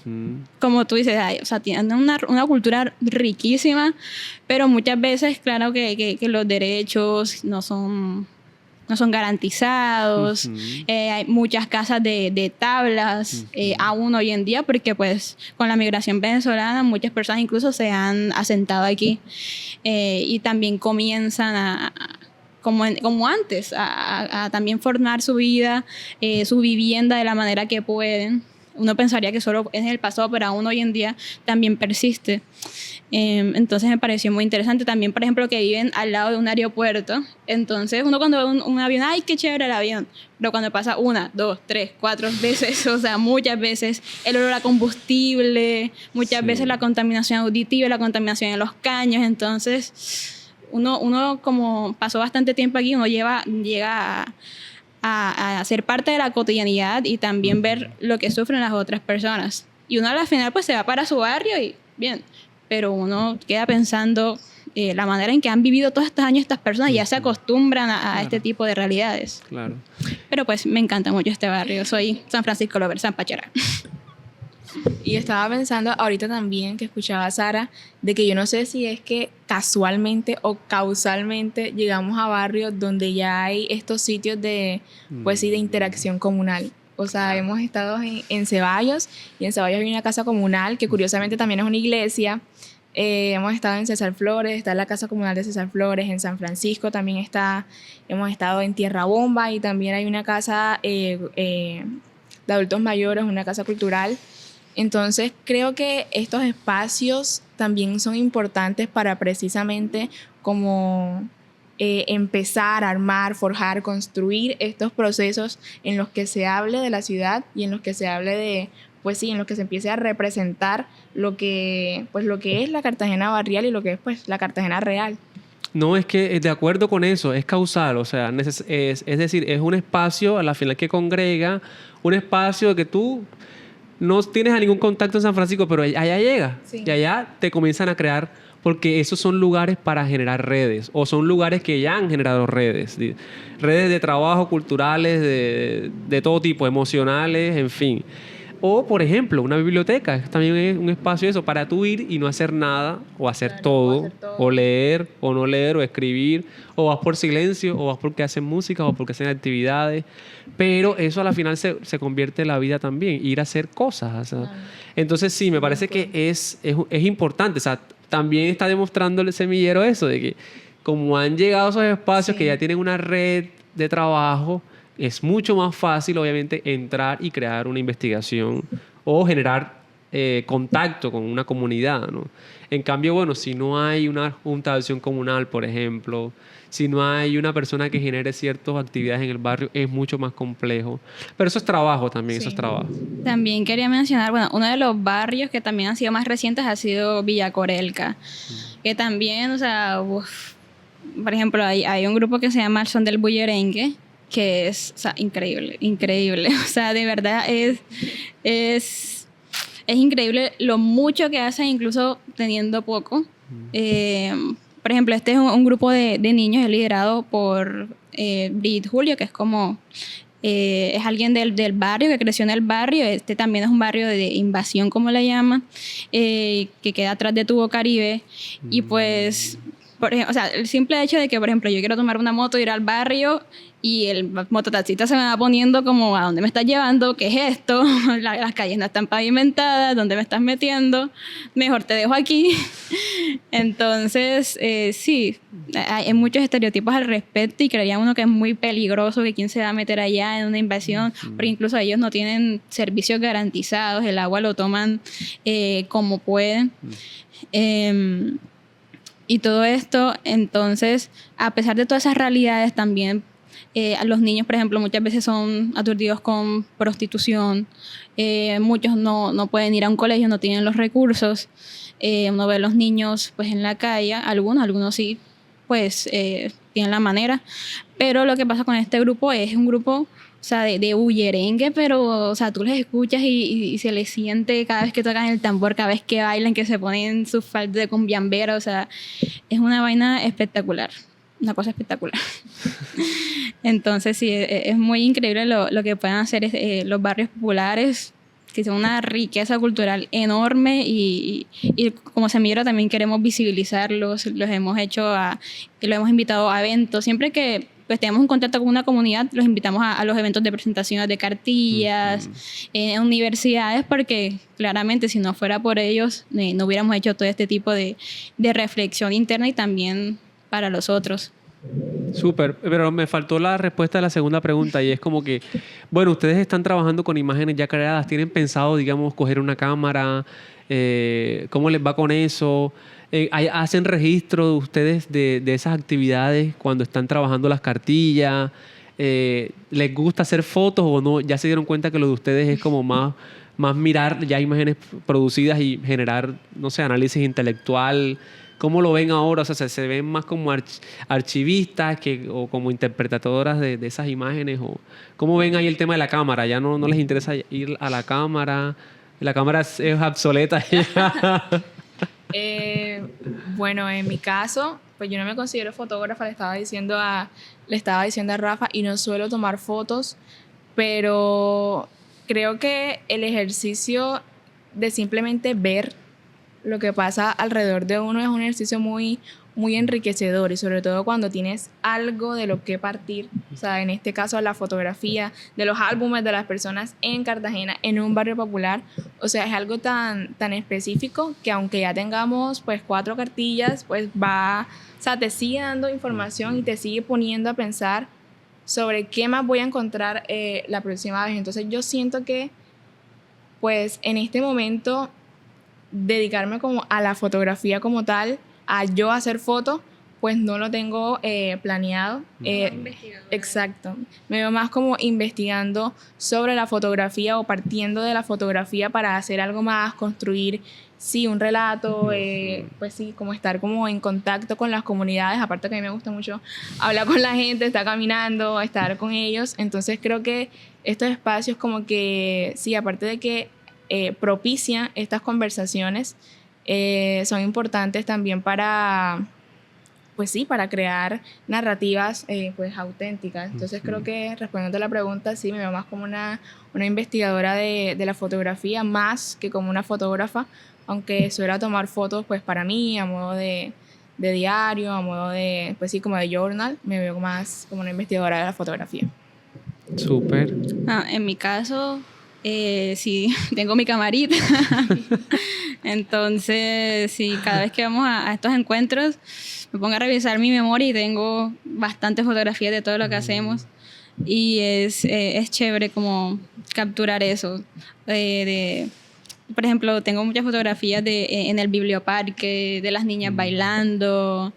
Como tú dices, o sea, tienen una cultura riquísima, pero muchas veces, claro que los derechos no son garantizados. Hay muchas casas de tablas aún hoy en día, porque pues con la migración venezolana muchas personas incluso se han asentado aquí y también comienzan como antes a también formar su vida, su vivienda de la manera que pueden. Uno pensaría que solo es en el pasado, pero aún hoy en día también persiste. Entonces me pareció muy interesante. También, por ejemplo, que viven al lado de un aeropuerto. Entonces uno cuando ve un avión, ¡ay, qué chévere el avión! Pero cuando pasa 1, 2, 3, 4 veces, o sea, muchas veces el olor a combustible, muchas veces la contaminación auditiva, la contaminación en los caños. Entonces uno como pasó bastante tiempo aquí, uno llega a ser parte de la cotidianidad y también ver lo que sufren las otras personas. Y uno al final pues se va para su barrio y bien, pero uno queda pensando la manera en que han vivido todos estos años estas personas, ya se acostumbran a este tipo de realidades. Claro. Pero pues me encanta mucho este barrio, soy San Francisco Lover, San Pachera. Y estaba pensando ahorita también que escuchaba a Sara, de que yo no sé si es que casualmente o causalmente llegamos a barrios donde ya hay estos sitios de, pues sí, de interacción comunal. O sea, hemos estado en Ceballos, y en Ceballos hay una casa comunal que curiosamente también es una iglesia. Hemos estado en César Flores, está la casa comunal de César Flores, en San Francisco también está, hemos estado en Tierra Bomba, y también hay una casa de adultos mayores, una casa cultural. Entonces creo que estos espacios también son importantes para precisamente como empezar a armar, forjar, construir estos procesos en los que se hable de la ciudad y en los que se hable de, pues sí, en los que se empiece a representar lo que es la Cartagena barrial y lo que es pues la Cartagena real. No, es que de acuerdo con eso, es causal, o sea, es decir, es un espacio a la final que congrega, un espacio que tú no tienes a ningún contacto en San Francisco, pero allá llega. Sí. Y allá te comienzan a crear, porque esos son lugares para generar redes, o son lugares que ya han generado redes. Redes de trabajo, culturales, de todo tipo, emocionales, en fin. O, por ejemplo, una biblioteca. También es un espacio eso, para tú ir y no hacer nada, o hacer, Claro, todo, o hacer todo. o leer, o no leer, o escribir, o vas por silencio, o vas porque hacen música, o porque hacen actividades. Pero eso a la final se convierte en la vida también, ir a hacer cosas. O sea. Claro. Entonces sí, me parece que es importante. O sea, también está demostrando el semillero eso, de que como han llegado a esos espacios que ya tienen una red de trabajo, es mucho más fácil, obviamente, entrar y crear una investigación o generar contacto con una comunidad, ¿no? En cambio, bueno, si no hay una junta de acción comunal, por ejemplo, si no hay una persona que genere ciertas actividades en el barrio, es mucho más complejo. Pero eso es trabajo también, eso es trabajo. También quería mencionar, bueno, uno de los barrios que también han sido más recientes ha sido Villa Corelca, que también, o sea, por ejemplo, hay un grupo que se llama El Son del Bullerengue, que es, o sea, increíble, increíble. O sea, de verdad es increíble lo mucho que hacen, incluso teniendo poco. Por ejemplo, este es un grupo de niños, es liderado por Brigitte Julio, que es como... es alguien del barrio, que creció en el barrio. Este también es un barrio de invasión, como le llaman, que queda atrás de Tubo Caribe. Y pues, por ejemplo, o sea, el simple hecho de que, por ejemplo, yo quiero tomar una moto, ir al barrio, y el mototaxista se me va poniendo como, ¿a dónde me estás llevando? ¿Qué es esto? Las calles no están pavimentadas, ¿dónde me estás metiendo? Mejor te dejo aquí. Entonces, sí, hay muchos estereotipos al respecto, y creería uno que es muy peligroso, que quién se va a meter allá en una invasión, porque incluso ellos no tienen servicios garantizados, el agua lo toman como pueden. Y todo esto, entonces, a pesar de todas esas realidades, también a los niños, por ejemplo, muchas veces son aturdidos con prostitución. Muchos no pueden ir a un colegio, no tienen los recursos. Uno ve a los niños pues en la calle, algunos sí, pues tienen la manera. Pero lo que pasa con este grupo es un grupo, o sea, de bullerengue, pero, o sea, tú les escuchas y se les siente cada vez que tocan el tambor, cada vez que bailan, que se ponen sus faldas de cumbiambera. O sea, es una vaina espectacular, una cosa espectacular. Entonces, sí, es muy increíble lo que pueden hacer los barrios populares, que son una riqueza cultural enorme, y como Semillero también queremos visibilizarlos. Los hemos hecho lo hemos invitado a eventos. Siempre que pues tenemos un contacto con una comunidad, los invitamos a los eventos de presentaciones de cartillas, en universidades, porque claramente si no fuera por ellos, no hubiéramos hecho todo este tipo de reflexión interna, y también para los otros. Súper, pero me faltó la respuesta a la segunda pregunta, y es como que, bueno, ustedes están trabajando con imágenes ya creadas, ¿tienen pensado, digamos, coger una cámara? ¿Cómo les va con eso? ¿Hacen registro de ustedes de esas actividades cuando están trabajando las cartillas? ¿Les gusta hacer fotos o no? ¿Ya se dieron cuenta que lo de ustedes es como más mirar ya imágenes producidas y generar, no sé, análisis intelectual? ¿Cómo lo ven ahora? O sea, ¿se ven más como archivistas o como interpretadoras de esas imágenes? ¿O cómo ven ahí el tema de la cámara? ¿Ya no les interesa ir a la cámara? ¿La cámara es obsoleta ya? Bueno, en mi caso, pues yo no me considero fotógrafa, le estaba diciendo a Rafa, y no suelo tomar fotos, pero creo que el ejercicio de simplemente ver lo que pasa alrededor de uno es un ejercicio muy, muy enriquecedor, y sobre todo cuando tienes algo de lo que partir, o sea, en este caso la fotografía de los álbumes de las personas en Cartagena, en un barrio popular. O sea, es algo tan específico que aunque ya tengamos pues 4 cartillas, pues o sea, te sigue dando información y te sigue poniendo a pensar sobre qué más voy a encontrar la próxima vez. Entonces yo siento que pues en este momento dedicarme como a la fotografía como tal, a yo hacer fotos, pues no lo tengo planeado. Exacto. Me veo más como investigando sobre la fotografía o partiendo de la fotografía para hacer algo más, construir, sí, un relato, pues sí, como estar como en contacto con las comunidades. Aparte que a mí me gusta mucho hablar con la gente, estar caminando, estar con ellos. Entonces creo que estos espacios como que, sí, aparte de que propician estas conversaciones, son importantes también para, pues sí, para crear narrativas pues auténticas. Entonces creo que, respondiendo a la pregunta, sí, me veo más como una investigadora de la fotografía, más que como una fotógrafa, aunque suelo tomar fotos pues para mí, a modo de diario, a modo de, pues sí, como de journal. Me veo más como una investigadora de la fotografía. Súper. En mi caso, sí, tengo mi camarita. Entonces, sí, cada vez que vamos a estos encuentros, me pongo a revisar mi memoria y tengo bastantes fotografías de todo lo que hacemos. Y es chévere como capturar eso. Por ejemplo, tengo muchas fotografías en el biblioparque, de las niñas bailando.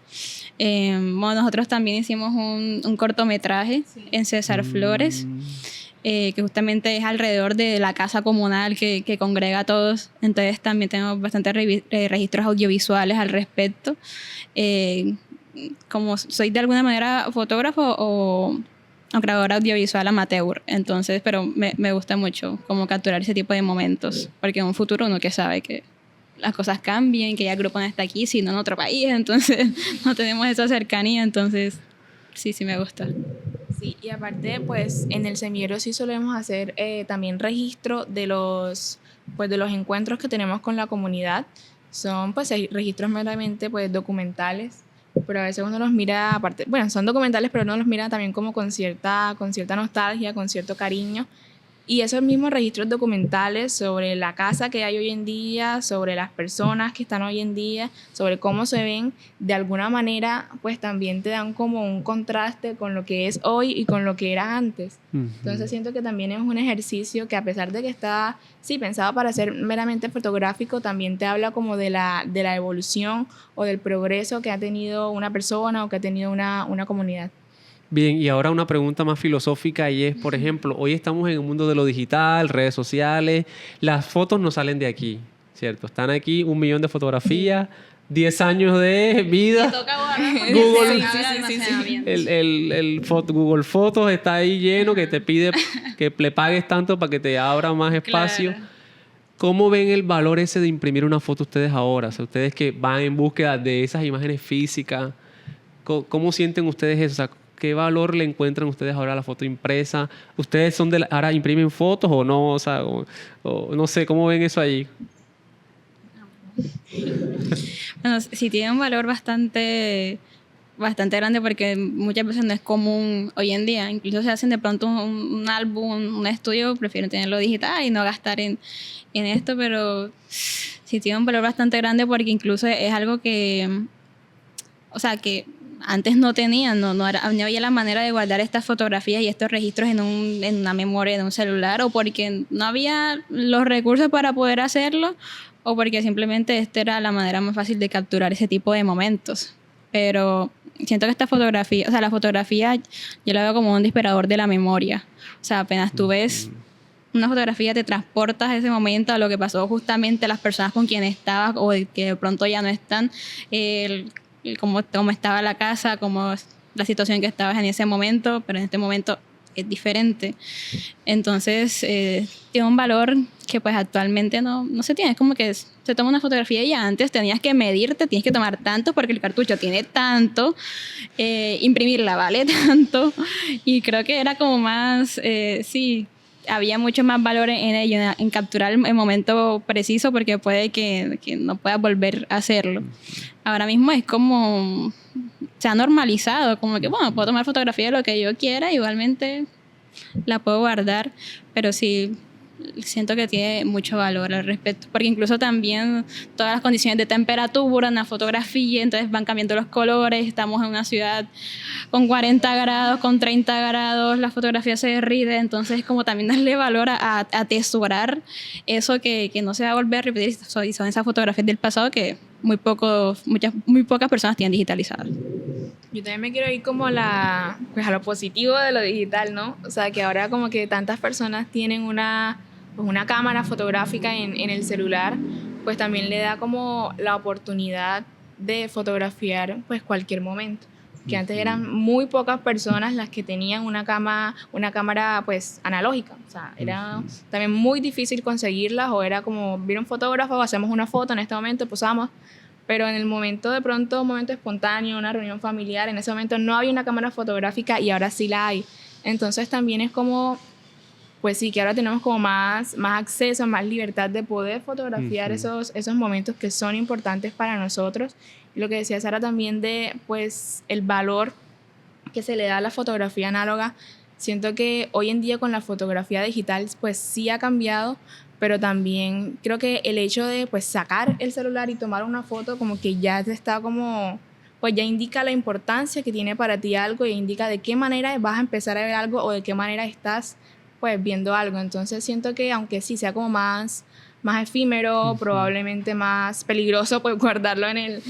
Bueno, nosotros también hicimos un cortometraje en César Flores, que justamente es alrededor de la casa comunal que congrega a todos. Entonces también tenemos bastantes registros audiovisuales al respecto. Como soy de alguna manera fotógrafo o creadora audiovisual amateur, entonces, pero me gusta mucho como capturar ese tipo de momentos, porque en un futuro uno que sabe que las cosas cambien, que ya el grupo no está aquí, sino en otro país, entonces no tenemos esa cercanía, entonces sí me gusta. Sí, y aparte, pues en el semillero sí solemos hacer también registro de los encuentros que tenemos con la comunidad. Son pues registros meramente pues documentales, pero a veces uno los mira, aparte, bueno, son documentales, pero uno los mira también como con cierta nostalgia, con cierto cariño. Y esos mismos registros documentales sobre la casa que hay hoy en día, sobre las personas que están hoy en día, sobre cómo se ven, de alguna manera, pues también te dan como un contraste con lo que es hoy y con lo que era antes. Entonces siento que también es un ejercicio que, a pesar de que está, sí, pensado para ser meramente fotográfico, también te habla como de la evolución o del progreso que ha tenido una persona o que ha tenido una comunidad. Bien, y ahora una pregunta más filosófica, y es, por ejemplo, hoy estamos en el mundo de lo digital, redes sociales, las fotos no salen de aquí, ¿cierto? Están aquí 1 millón de fotografías, 10 años de vida. Google, Google Fotos está ahí lleno, que te pide que le pagues tanto para que te abra más espacio. Claro. ¿Cómo ven el valor ese de imprimir una foto ustedes ahora? O sea, ustedes que van en búsqueda de esas imágenes físicas, ¿cómo sienten ustedes eso? O sea, ¿qué valor le encuentran ustedes ahora a la foto impresa? ¿Ustedes ahora imprimen fotos o no? O sea, o no sé, ¿cómo ven eso allí? Bueno, sí tiene un valor bastante grande, porque muchas veces no es común hoy en día. Incluso se hacen de pronto un álbum, un estudio, prefieren tenerlo digital y no gastar en esto, pero sí tiene un valor bastante grande, porque incluso es algo que, o sea, que antes no tenían, no había la manera de guardar estas fotografías y estos registros en una memoria de un celular, o porque no había los recursos para poder hacerlo, o porque simplemente esta era la manera más fácil de capturar ese tipo de momentos. Pero siento que esta fotografía, o sea, la fotografía yo la veo como un disparador de la memoria. O sea, apenas tú ves una fotografía te transportas a ese momento, a lo que pasó justamente, a las personas con quienes estabas o que de pronto ya no están, cómo estaba la casa, cómo la situación que estabas en ese momento, pero en este momento es diferente. Entonces, tiene un valor que pues actualmente no se tiene. Es como que se toma una fotografía y antes tenías que medirte, tienes que tomar tanto porque el cartucho tiene tanto, imprimirla vale tanto, y creo que era como más, sí, había mucho más valor en ello, en capturar el momento preciso, porque puede que no puedas volver a hacerlo. Ahora mismo es como se ha normalizado, como que bueno, puedo tomar fotografía de lo que yo quiera, igualmente la puedo guardar, pero sí siento que tiene mucho valor al respecto, porque incluso también todas las condiciones de temperatura en la fotografía, entonces van cambiando los colores, estamos en una ciudad con 40 grados, con 30 grados, la fotografía se derrite, entonces como también darle valor a atesorar eso que no se va a volver a repetir, y son esas fotografías del pasado que muy pocas personas tienen digitalizadas. Yo también me quiero ir como a lo positivo de lo digital, ¿no? O sea, que ahora como que tantas personas tienen una cámara fotográfica en el celular, pues también le da como la oportunidad de fotografiar pues cualquier momento. Que antes eran muy pocas personas las que tenían una cámara pues analógica. O sea, era también muy difícil conseguirlas, o era como, viene un fotógrafo, hacemos una foto en este momento, posamos. Pero en el momento de pronto, un momento espontáneo, una reunión familiar, en ese momento no había una cámara fotográfica y ahora sí la hay. Entonces también es como, pues sí, que ahora tenemos como más acceso, más libertad de poder fotografiar esos momentos que son importantes para nosotros. Y lo que decía Sara también de, pues, el valor que se le da a la fotografía análoga. Siento que hoy en día con la fotografía digital, pues sí ha cambiado, pero también creo que el hecho de pues sacar el celular y tomar una foto como que ya te está como, pues ya indica la importancia que tiene para ti algo, y indica de qué manera vas a empezar a ver algo o de qué manera estás pues viendo algo. Entonces siento que aunque sí sea como más efímero, probablemente más peligroso pues guardarlo en el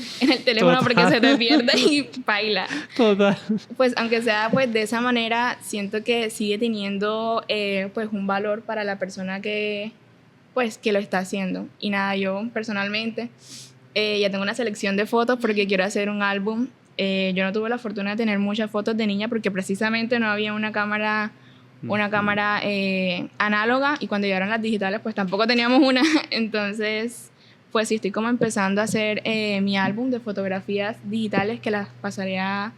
teléfono. Total. Porque se te pierde y baila. Total. Pues aunque sea pues de esa manera, siento que sigue teniendo pues un valor para la persona que lo está haciendo. Y nada, yo personalmente ya tengo una selección de fotos porque quiero hacer un álbum. Yo no tuve la fortuna de tener muchas fotos de niña porque precisamente no había una cámara análoga, y cuando llegaron las digitales pues tampoco teníamos una. Entonces pues sí, estoy como empezando a hacer mi álbum de fotografías digitales que las pasaré a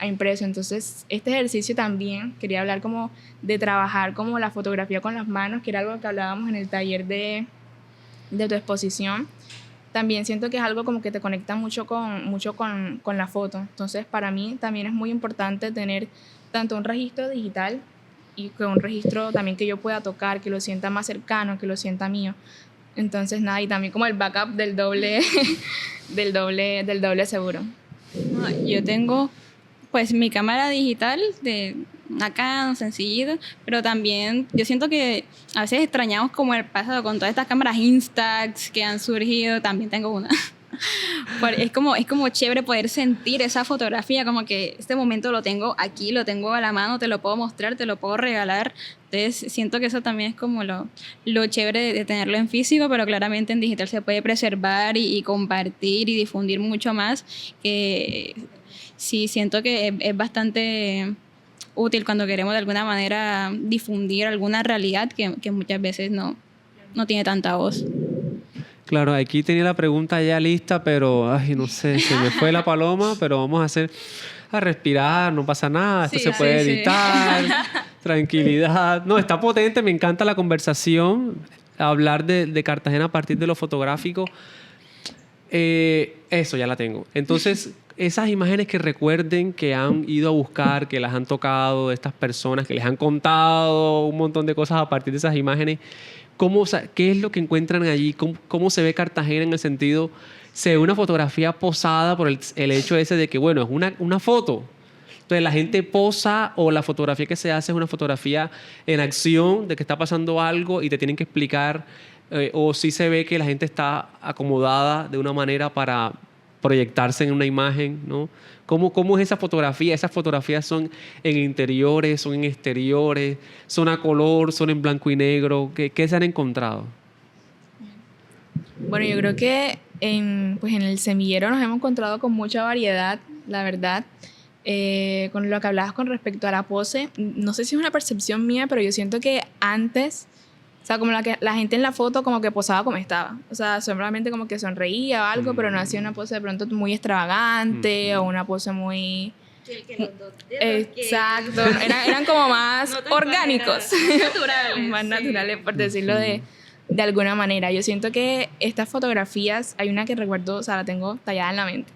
impreso. Entonces este ejercicio también quería hablar como de trabajar como la fotografía con las manos, que era algo que hablábamos en el taller de tu exposición. También siento que es algo como que te conecta mucho con la foto. Entonces para mí también es muy importante tener tanto un registro digital y con un registro también que yo pueda tocar, que lo sienta más cercano, que lo sienta mío. Entonces nada, y también como el backup del doble seguro. Yo tengo pues mi cámara digital de una Canon sencillita, pero también yo siento que a veces extrañamos como el pasado con todas estas cámaras Instax que han surgido. También tengo una. Es como chévere poder sentir esa fotografía, como que este momento lo tengo aquí, lo tengo a la mano, te lo puedo mostrar, te lo puedo regalar. Entonces siento que eso también es como lo chévere de tenerlo en físico, pero claramente en digital se puede preservar y compartir y difundir mucho más, que sí siento que es bastante útil cuando queremos de alguna manera difundir alguna realidad que muchas veces no tiene tanta voz. Claro, aquí tenía la pregunta ya lista, pero ay, no sé, se me fue la paloma, pero vamos a respirar, no pasa nada, esto se puede editar, tranquilidad. No, está potente, me encanta la conversación, hablar de Cartagena a partir de lo fotográfico. Eso ya la tengo. Entonces, esas imágenes que recuerden que han ido a buscar, que las han tocado, de estas personas, que les han contado un montón de cosas a partir de esas imágenes, ¿qué es lo que encuentran allí? ¿Cómo se ve Cartagena en el sentido? Se ve una fotografía posada por el hecho ese de que, bueno, es una foto. Entonces la gente posa, o la fotografía que se hace es una fotografía en acción de que está pasando algo y te tienen que explicar, o sí se ve que la gente está acomodada de una manera para proyectarse en una imagen, ¿no? ¿Cómo es esa fotografía? ¿Esas fotografías son en interiores, son en exteriores, son a color, son en blanco y negro? ¿Qué se han encontrado? Bueno, yo creo que pues en el semillero nos hemos encontrado con mucha variedad, la verdad. Con lo que hablabas con respecto a la pose, no sé si es una percepción mía, pero yo siento que antes, o sea, como la gente en la foto como que posaba como estaba. O sea, solamente como que sonreía o algo, pero no hacía una pose de pronto muy extravagante o una pose muy... Que los dos dedos Exacto, eran como más no tan orgánicos. naturales. Más sí. naturales, por decirlo de alguna manera. Yo siento que estas fotografías, hay una que recuerdo, o sea, la tengo tallada en la mente,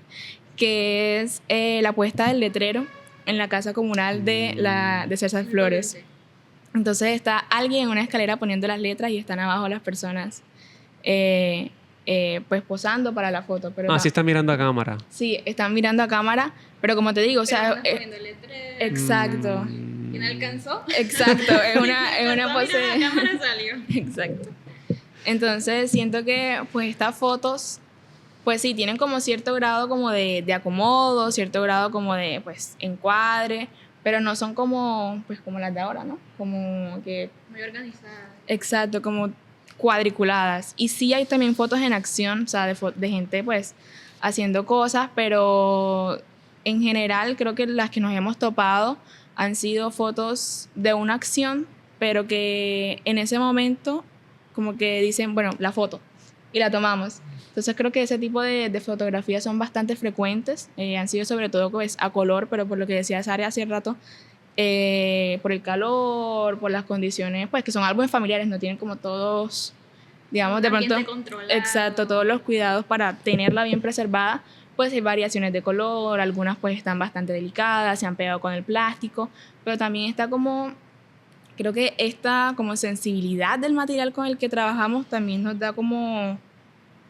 que es la puesta del letrero en la casa comunal de César Flores. Entonces está alguien en una escalera poniendo las letras y están abajo las personas pues posando para la foto. Pero Sí está mirando a cámara. sí, están mirando a cámara, pero como te digo, o sea... poniendo el letrero. exacto. ¿Quién alcanzó? Exacto, es una pose... Mira, la cámara salió. Exacto. Entonces siento que pues estas fotos, pues sí, tienen como cierto grado como de acomodo, cierto grado como de pues encuadre, pero no son como pues como las de ahora, ¿no? Como que... Muy organizada. exacto, como cuadriculadas. Y sí hay también fotos en acción, o sea, de gente pues haciendo cosas, pero en general creo que las que nos hemos topado han sido fotos de una acción, pero que en ese momento como que dicen, bueno, la foto, y la tomamos. Entonces creo que ese tipo de fotografías son bastante frecuentes, han sido sobre todo pues, a color, pero por lo que decía Sara hace rato, por el calor, por las condiciones, pues que son álbumes familiares, no tienen como todos, digamos, de pronto, exacto, todos los cuidados para tenerla bien preservada, pues hay variaciones de color, algunas pues están bastante delicadas, se han pegado con el plástico, pero también está como... creo que esta como sensibilidad del material con el que trabajamos también nos da como,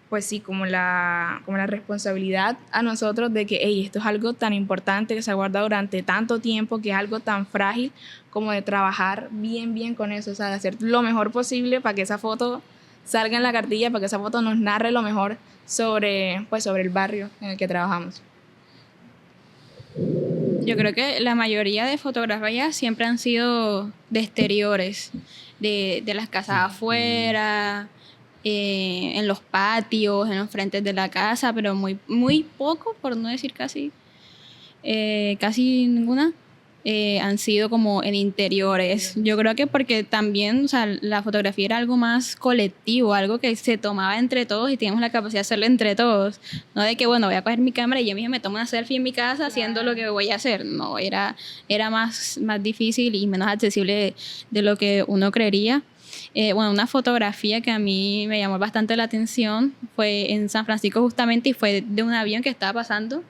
pues sí, como la responsabilidad a nosotros de que, hey, esto es algo tan importante que se ha guardado durante tanto tiempo, que es algo tan frágil, como de trabajar bien con eso, o sea, de hacer lo mejor posible para que esa foto salga en la cartilla, para que esa foto nos narre lo mejor sobre el barrio en el que trabajamos. Yo creo que la mayoría de fotografías siempre han sido de exteriores, de las casas afuera, en los patios, en los frentes de la casa, pero muy poco, por no decir casi ninguna, han sido como en interiores. Yo creo que porque también, o sea, la fotografía era algo más colectivo, algo que se tomaba entre todos y teníamos la capacidad de hacerlo entre todos. No de que, bueno, voy a coger mi cámara y yo misma me tomo una selfie en mi casa haciendo lo que voy a hacer. No, era más difícil y menos accesible de lo que uno creería. Bueno, una fotografía que a mí me llamó bastante la atención fue en San Francisco justamente y fue de un avión que estaba pasando,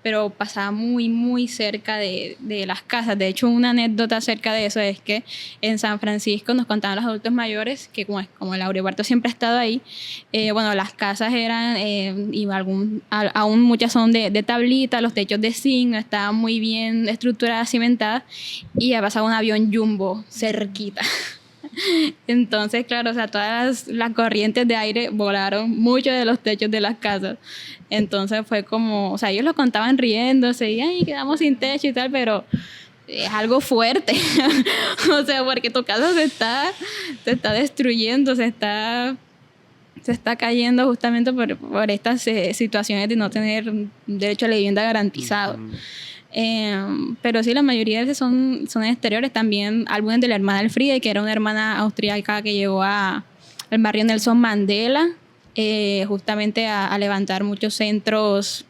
pero pasaba muy cerca de las casas. De hecho, una anécdota acerca de eso es que en San Francisco nos contaban los adultos mayores que como el aeropuerto siempre ha estado ahí, bueno, las casas eran, y aún muchas son de tablita, los techos de zinc, no estaban muy bien estructuradas, cimentadas, y ha pasado un avión jumbo cerquita. Entonces, claro, o sea, todas las corrientes de aire volaron mucho de los techos de las casas. Entonces fue como, o sea, ellos lo contaban riéndose y ay, quedamos sin techo y tal, pero es algo fuerte. O sea, porque tu casa se está destruyendo, se está cayendo justamente por estas situaciones de no tener derecho a la vivienda garantizado. Pero sí, la mayoría de veces son exteriores. También álbumes de la hermana Elfriede, que era una hermana austríaca que llegó al barrio Nelson Mandela, justamente a levantar muchos centros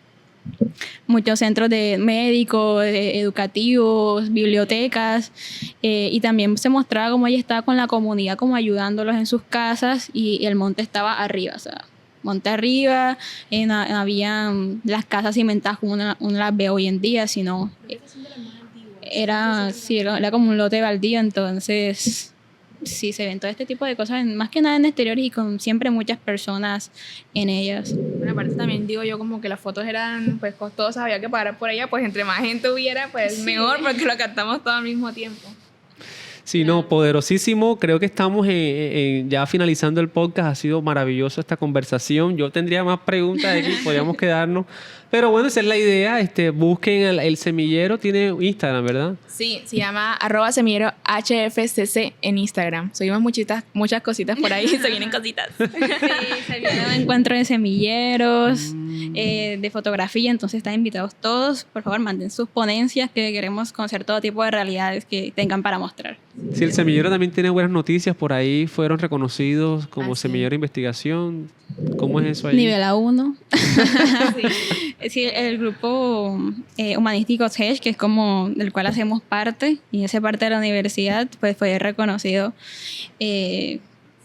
de médicos, educativos, bibliotecas, y también se mostraba cómo ella estaba con la comunidad como ayudándolos en sus casas y el monte estaba arriba, o sea, monte arriba, había las casas cimentadas como uno las ve hoy en día, sino era como un lote baldío. Entonces sí, se ven todo este tipo de cosas, más que nada en exteriores y con siempre muchas personas en ellas. Bueno, aparte también digo yo como que las fotos eran pues costosas, había que pagar por ellas, pues entre más gente hubiera, pues sí, mejor, porque lo captamos todo al mismo tiempo. Sí, no, poderosísimo. Creo que estamos ya finalizando el podcast. Ha sido maravilloso esta conversación. Yo tendría más preguntas aquí, podríamos quedarnos, Pero bueno, esa es la idea. Busquen el semillero, tiene Instagram, ¿verdad? Sí, se llama @semillero HFCC en Instagram. Subimos muchas cositas por ahí, se vienen cositas. Sí, se viene un encuentro de semilleros, de fotografía, entonces están invitados todos. Por favor, manden sus ponencias, que queremos conocer todo tipo de realidades que tengan para mostrar. Sí, el semillero también tiene buenas noticias. Por ahí fueron reconocidos como sí. semillero de investigación. ¿Cómo es eso ahí? Nivel A1. Sí. Sí, el grupo humanístico HESH, que es como del cual hacemos parte, y esa parte de la universidad, pues fue reconocido. Sí,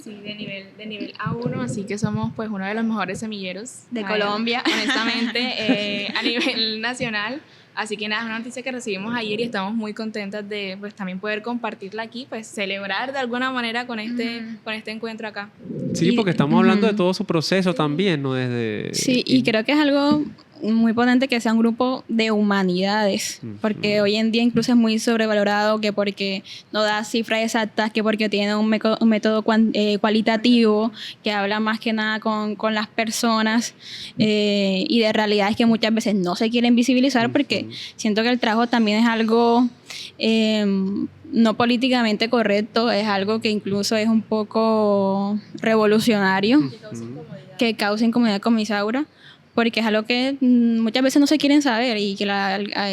de nivel A1, así que somos pues uno de los mejores semilleros De Colombia. honestamente, a nivel nacional. Así que nada, es una noticia que recibimos ayer y estamos muy contentas de pues también poder compartirla aquí, pues celebrar de alguna manera con este encuentro acá. Sí, porque estamos hablando de todo su proceso también, ¿no? Sí, y creo que es algo muy potente que sea un grupo de humanidades, porque hoy en día incluso es muy sobrevalorado, que porque no da cifras exactas, que porque tiene un método cualitativo, que habla más que nada con las personas, y de realidades que muchas veces no se quieren visibilizar, porque siento que el trabajo también es algo no políticamente correcto, es algo que incluso es un poco revolucionario, que causa incomodidad, como dice Aura, porque es algo que muchas veces no se quieren saber y que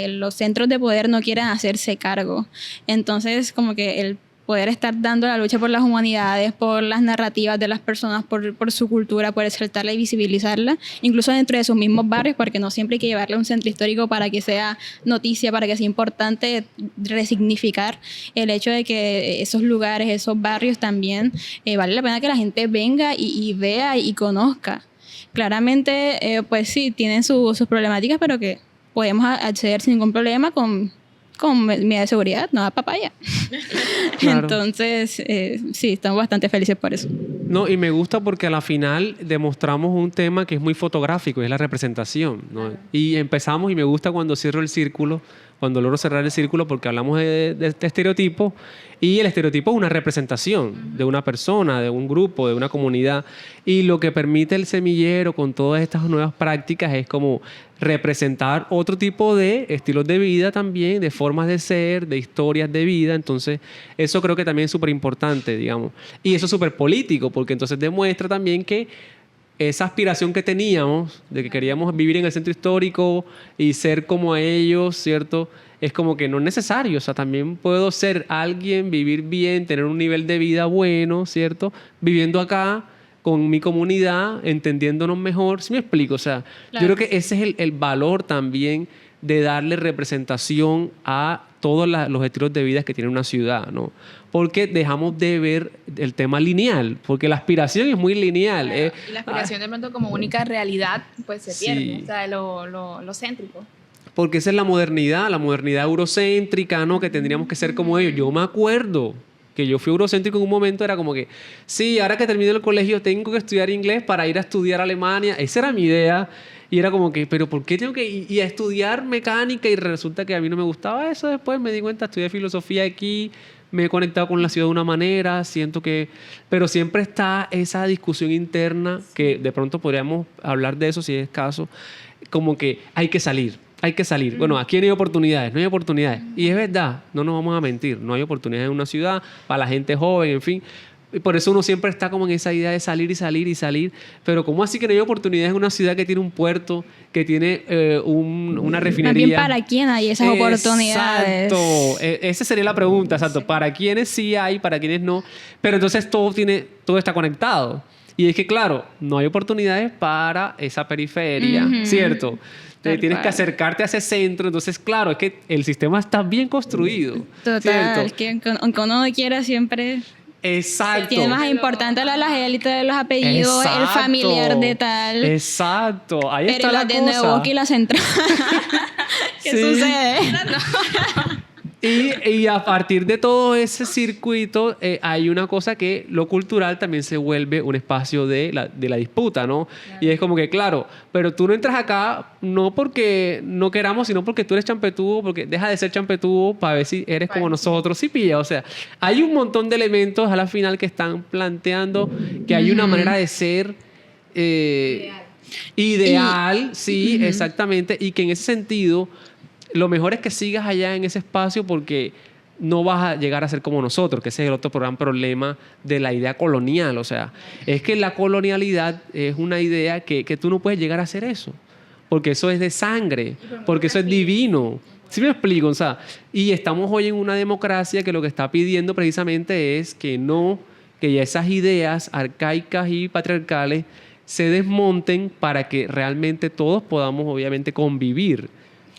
los centros de poder no quieren hacerse cargo. Entonces, como que el poder estar dando la lucha por las humanidades, por las narrativas de las personas, por su cultura, por exaltarla y visibilizarla, incluso dentro de sus mismos barrios, porque no siempre hay que llevarla a un centro histórico para que sea noticia, para que sea importante resignificar el hecho de que esos lugares, esos barrios también vale la pena que la gente venga y vea y conozca. Claramente, pues sí, tienen sus problemáticas, pero que podemos acceder sin ningún problema con medidas de seguridad, no da papaya. Claro. Entonces, sí, estamos bastante felices por eso. No, y me gusta porque a la final demostramos un tema que es muy fotográfico, es la representación, ¿no? Claro. Y empezamos, y me gusta cuando cierro el círculo, cuando logro cerrar el círculo, porque hablamos de este estereotipo, y el estereotipo es una representación de una persona, de un grupo, de una comunidad, y lo que permite el semillero con todas estas nuevas prácticas es como representar otro tipo de estilos de vida también, de formas de ser, de historias de vida. Entonces eso creo que también es súper importante, digamos, y eso es súper político, porque entonces demuestra también que esa aspiración que teníamos de que queríamos vivir en el centro histórico y ser como ellos, ¿cierto? Es como que no es necesario. O sea, también puedo ser alguien, vivir bien, tener un nivel de vida bueno, ¿cierto? Viviendo acá con mi comunidad, entendiéndonos mejor. ¿Sí me explico? O sea, claro. Yo creo que ese es el valor también de darle representación a todos los estilos de vida que tiene una ciudad, ¿no? Porque dejamos de ver el tema lineal, porque la aspiración es muy lineal. Claro, y la aspiración de pronto como única realidad, pues se pierde, o sea, lo céntrico. Porque esa es la modernidad eurocéntrica, ¿no? Que tendríamos que ser como ellos. Yo me acuerdo que yo fui eurocéntrico en un momento, era como que, sí, ahora que termino el colegio tengo que estudiar inglés para ir a estudiar a Alemania. Esa era mi idea. Y era como que, ¿pero por qué tengo que ir a estudiar mecánica? Y resulta que a mí no me gustaba eso. Después me di cuenta, estudié filosofía aquí, me he conectado con la ciudad de una manera, siento que... Pero siempre está esa discusión interna, que de pronto podríamos hablar de eso si es caso, como que hay que salir. Bueno, aquí no hay oportunidades. Y es verdad, no nos vamos a mentir, no hay oportunidades en una ciudad para la gente joven, en fin. Y por eso uno siempre está como en esa idea de salir. Pero ¿cómo así que no hay oportunidades en una ciudad que tiene un puerto, que tiene una refinería? También para quién hay esas oportunidades. Exacto. Esa sería la pregunta, exacto. ¿Para quiénes sí hay, para quiénes no? Pero entonces todo está conectado. Y es que, claro, no hay oportunidades para esa periferia, ¿cierto? Tienes que acercarte a ese centro. Entonces, claro, es que el sistema está bien construido. Total, ¿cierto? Es que aunque uno no quiera, siempre... Exacto. Tiene más importante las élites de los apellidos, exacto. El familiar de tal. Exacto. Ahí está la cosa. Pero de Nuevo y la central. ¿Qué sucede? Y a partir de todo ese circuito hay una cosa que lo cultural también se vuelve un espacio de la disputa, ¿no? Claro. Y es como que, claro, pero tú no entras acá no porque no queramos, sino porque tú eres champetúo, porque deja de ser champetúo para ver si eres como nosotros. Sí, pilla. O sea, hay un montón de elementos a la final que están planteando que hay una manera de ser Ideal, sí, exactamente. Y que en ese sentido, lo mejor es que sigas allá en ese espacio porque no vas a llegar a ser como nosotros, que ese es el otro gran problema de la idea colonial. O sea, es que la colonialidad es una idea que tú no puedes llegar a hacer eso, porque eso es de sangre, porque eso es divino. ¿Sí me explico? O sea, y estamos hoy en una democracia que lo que está pidiendo precisamente es que ya esas ideas arcaicas y patriarcales se desmonten para que realmente todos podamos obviamente convivir.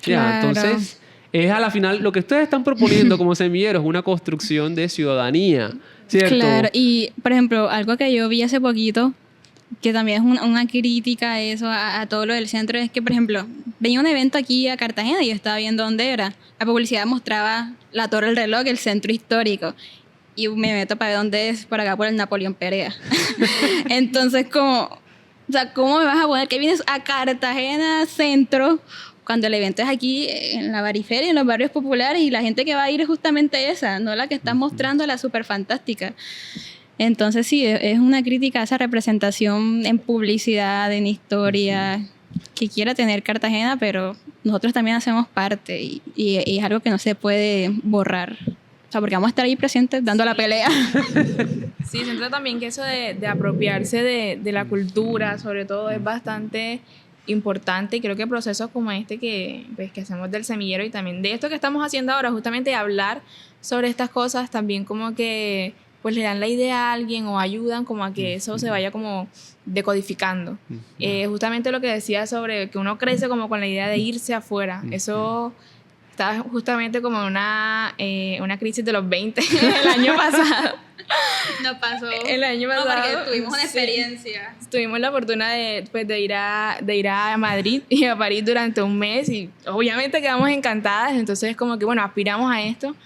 Ya, Claro. entonces, es a la final, lo que ustedes están proponiendo como semilleros es una construcción de ciudadanía, ¿cierto? Claro, y por ejemplo, algo que yo vi hace poquito, que también es una crítica a eso, a todo lo del centro, es que, por ejemplo, venía un evento aquí a Cartagena y yo estaba viendo dónde era. La publicidad mostraba la Torre del Reloj, el centro histórico. Y me meto para ver dónde es, por acá por el Napoleón Perea. Entonces, o sea, ¿cómo me vas a poner que vienes a Cartagena centro cuando el evento es aquí en la Bariferia, en los barrios populares, y la gente que va a ir es justamente esa, no la que estás mostrando, la súper fantástica? Entonces sí, es una crítica a esa representación en publicidad, en historia, que quiera tener Cartagena, pero nosotros también hacemos parte y es algo que no se puede borrar. O sea, porque vamos a estar ahí presentes dando la pelea. Sí, siento también que eso de apropiarse de la cultura, sobre todo, es bastante importante, y creo que procesos como este que hacemos del semillero y también de esto que estamos haciendo ahora, justamente hablar sobre estas cosas, también como que pues le dan la idea a alguien o ayudan como a que eso se vaya como decodificando. Justamente lo que decía sobre que uno crece como con la idea de irse afuera, eso estaba justamente como una crisis de los 20 el año pasado. No pasó. El año pasado. No, porque tuvimos una sí, experiencia. tuvimos la fortuna de ir a Madrid y a París durante un mes y obviamente quedamos encantadas. Entonces como que bueno, aspiramos a esto.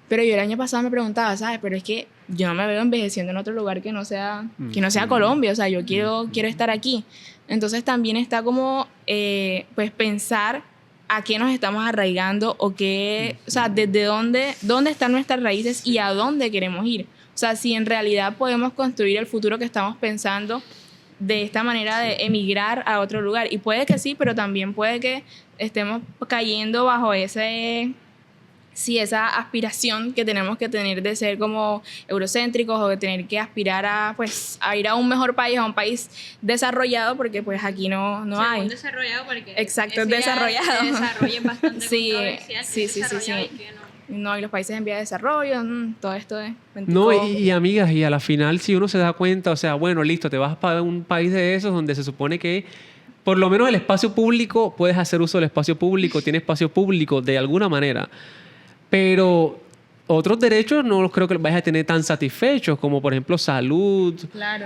Pero yo el año pasado me preguntaba, ¿sabes? Pero es que yo no me veo envejeciendo en otro lugar que no sea Colombia. O sea, yo quiero estar aquí. Entonces también está como pues pensar a qué nos estamos arraigando o qué, o sea, desde dónde están nuestras raíces y a dónde queremos ir. O sea, si en realidad podemos construir el futuro que estamos pensando de esta manera de emigrar a otro lugar. Y puede que sí, pero también puede que estemos cayendo bajo esa aspiración que tenemos que tener de ser como eurocéntricos o de tener que aspirar a ir a un mejor país, a un país desarrollado, porque pues aquí no hay. Desarrollado porque exacto, es desarrollado. El desarrollo es bastante sí, controversial. Sí. No, y los países en vía de desarrollo, todo esto es... No, y amigas, y a la final si uno se da cuenta, o sea, bueno, listo, te vas para un país de esos donde se supone que por lo menos el espacio público, puedes hacer uso del espacio público, tiene espacio público de alguna manera, pero otros derechos no los creo que los vayas a tener tan satisfechos, como por ejemplo salud, claro.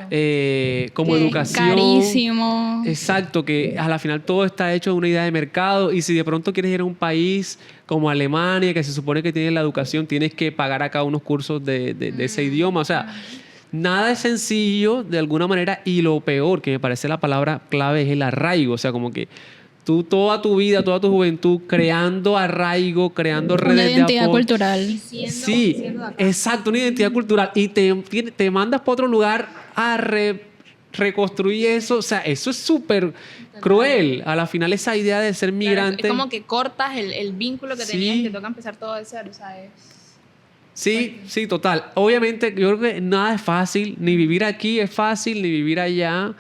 como que educación. Carísimo. Exacto, que a la final todo está hecho de una idea de mercado, y si de pronto quieres ir a un país como Alemania, que se supone que tiene la educación, tienes que pagar acá unos cursos de ese idioma. O sea, nada es sencillo de alguna manera, y lo peor, que me parece la palabra clave, es el arraigo. O sea, como que tú toda tu vida, toda tu juventud creando arraigo, creando redes de apoyo. Una identidad cultural. Sí, exacto, una identidad cultural. Y te mandas para otro lugar a reconstruir eso. O sea, eso es súper cruel. A la final esa idea de ser migrante... Claro, es como que cortas el vínculo que tenías y te toca empezar todo de cero, ¿sabes? Sí, total. Obviamente yo creo que nada es fácil, ni vivir aquí es fácil, ni vivir allá,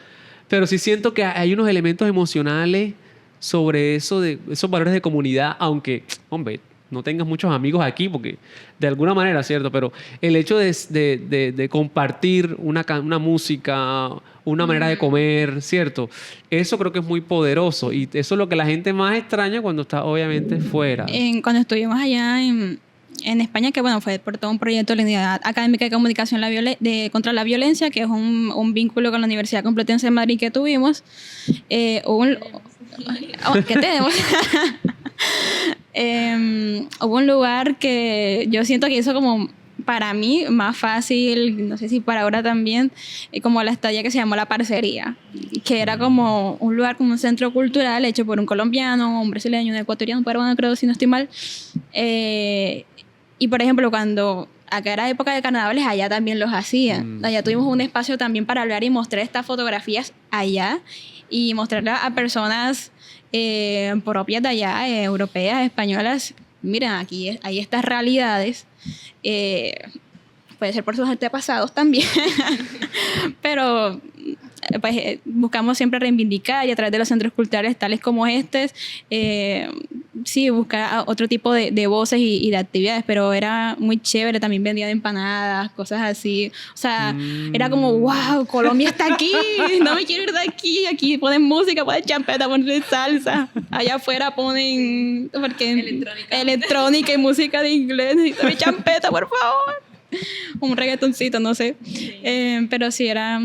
pero sí siento que hay unos elementos emocionales sobre eso, de esos valores de comunidad, aunque, hombre, no tengas muchos amigos aquí, porque de alguna manera, ¿cierto? Pero el hecho de compartir una música, una manera de comer, ¿cierto? Eso creo que es muy poderoso, y eso es lo que la gente más extraña cuando está obviamente fuera. Cuando estuvimos allá en España, que bueno, fue por todo un proyecto de la Unidad Académica de Comunicación contra la Violencia, que es un vínculo con la Universidad Complutense de Madrid que tuvimos, ¿qué tenemos? Hubo un lugar que yo siento que hizo como para mí más fácil, no sé si para ahora también, como la estadía, que se llamó La Parcería, que era como un lugar, como un centro cultural hecho por un colombiano, un brasileño, un ecuatoriano, un peruano, creo, si no estoy mal. Y por ejemplo, cuando acá era época de carnavales, allá también los hacían. Allá tuvimos un espacio también para hablar y mostrar estas fotografías allá. y mostrarla a personas propias de allá, europeas, españolas. Mira, aquí hay estas realidades. Puede ser por sus antepasados también, pero pues, buscamos siempre reivindicar y a través de los centros culturales tales como sí, buscar otro tipo de voces y de actividades, pero era muy chévere, también vendían empanadas, cosas así, o sea, era como, wow, Colombia está aquí, no me quiero ir de aquí ponen música, ponen champeta, ponen salsa, allá afuera ponen electrónica y música de inglés, necesito mi champeta, por favor. Un reggaetoncito, no sé. Sí. Pero sí, era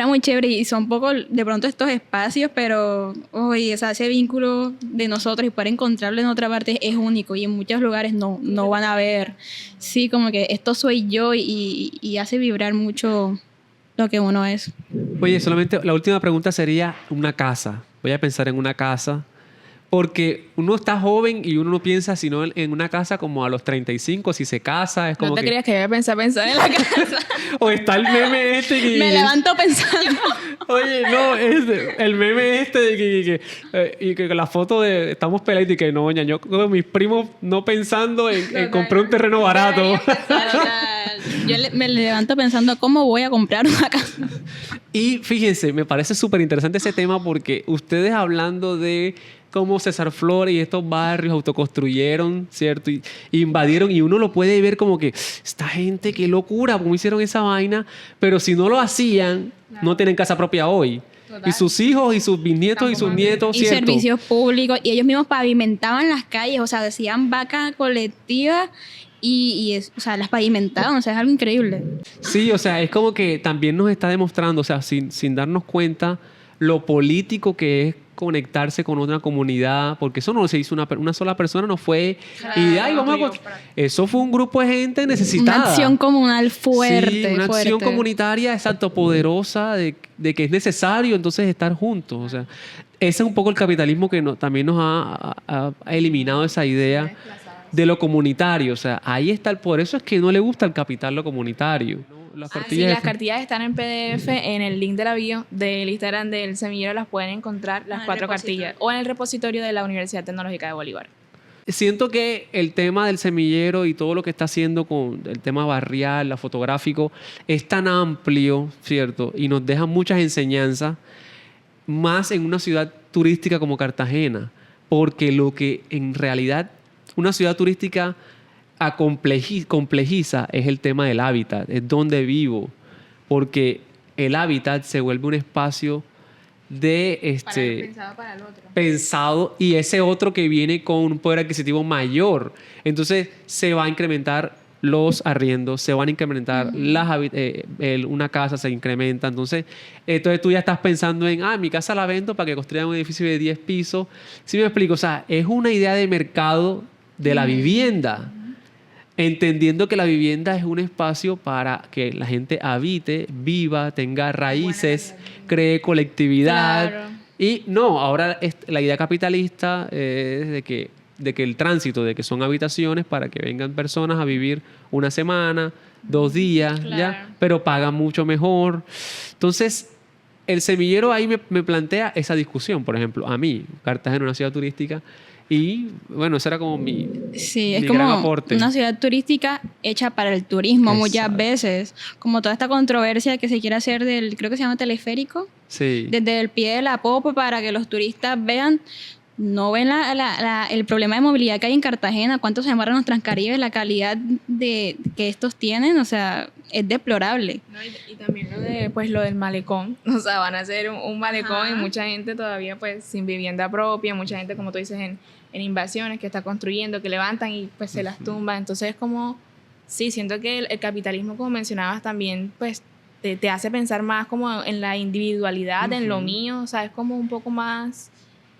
muy chévere y son poco de pronto estos espacios, pero oye, o sea, ese vínculo de nosotros y poder encontrarlo en otra parte es único y en muchos lugares no van a ver. Sí, como que esto soy yo y hace vibrar mucho lo que uno es. Oye, solamente la última pregunta sería una casa. Voy a pensar en una casa. Porque uno está joven y uno no piensa sino en una casa como a los 35, si se casa, es como ¿No te creías que iba a pensar en la casa? O está el meme este que... Me levanto pensando. Oye, no, el meme este de que la foto de... Estamos peladitos y que no, yo con mis primos no pensando en comprar un terreno barato. Yo me levanto pensando cómo voy a comprar una casa. Y fíjense, me parece súper interesante ese tema porque ustedes hablando de cómo César Flores y estos barrios autoconstruyeron, ¿cierto? Y invadieron, y uno lo puede ver como que esta gente, qué locura, cómo hicieron esa vaina, pero si no lo hacían, no tienen casa propia hoy. Total. Y sus hijos y sus bisnietos y sus nietos, y ¿cierto? Servicios públicos, y ellos mismos pavimentaban las calles, o sea, decían vaca colectiva o sea, las pavimentaban, o sea, es algo increíble. Sí, o sea, es como que también nos está demostrando, o sea, sin darnos cuenta lo político que es conectarse con otra comunidad, porque eso no se hizo una sola persona, no fue eso fue un grupo de gente necesitada. Una acción comunal fuerte. Sí, una acción comunitaria, exacto, poderosa, de que es necesario entonces estar juntos. O sea, ese es un poco el capitalismo que también nos ha eliminado esa idea de lo comunitario. O sea, ahí está por eso es que no le gusta al capital lo comunitario. Las cartillas están en PDF en el link de la bio del Instagram del semillero, las pueden encontrar las 4 cartillas o en el repositorio de la Universidad Tecnológica de Bolívar. Siento que el tema del semillero y todo lo que está haciendo con el tema barrial, la fotográfico, es tan amplio, ¿cierto? Y nos deja muchas enseñanzas, más en una ciudad turística como Cartagena, porque lo que en realidad una ciudad turística complejiza es el tema del hábitat, es donde vivo, porque el hábitat se vuelve un espacio pensado para el otro. Pensado, y ese otro que viene con un poder adquisitivo mayor. Entonces se va a incrementar los arriendos, se van a incrementar una casa se incrementa. Entonces tú ya estás pensando en, mi casa la vendo para que construyan un edificio de 10 pisos. ¿Sí me explico? O sea, es una idea de mercado de la vivienda. Entendiendo que la vivienda es un espacio para que la gente habite, viva, tenga raíces, cree colectividad. Claro. Y no, ahora la idea capitalista es de que el tránsito, de que son habitaciones para que vengan personas a vivir una semana, 2 días, claro, ya, pero pagan mucho mejor. Entonces, el semillero ahí me plantea esa discusión, por ejemplo, a mí, Cartagena, una ciudad turística. Y bueno, ese era como mi es como gran aporte. Una ciudad turística hecha para el turismo. Exacto. Muchas veces. Como toda esta controversia que se quiere hacer creo que se llama teleférico. Sí. Desde el pie de la popa para que los turistas vean. No ven el problema de movilidad que hay en Cartagena, cuánto se demoran los Transcaribes, la calidad que estos tienen, o sea, es deplorable. No, y también lo del malecón, o sea, van a hacer un malecón y mucha gente todavía pues sin vivienda propia, mucha gente como tú dices en invasiones que está construyendo, que levantan y pues se las tumban, entonces es como, sí, siento que el capitalismo como mencionabas también pues te hace pensar más como en la individualidad, en lo mío, o sea, es como un poco más...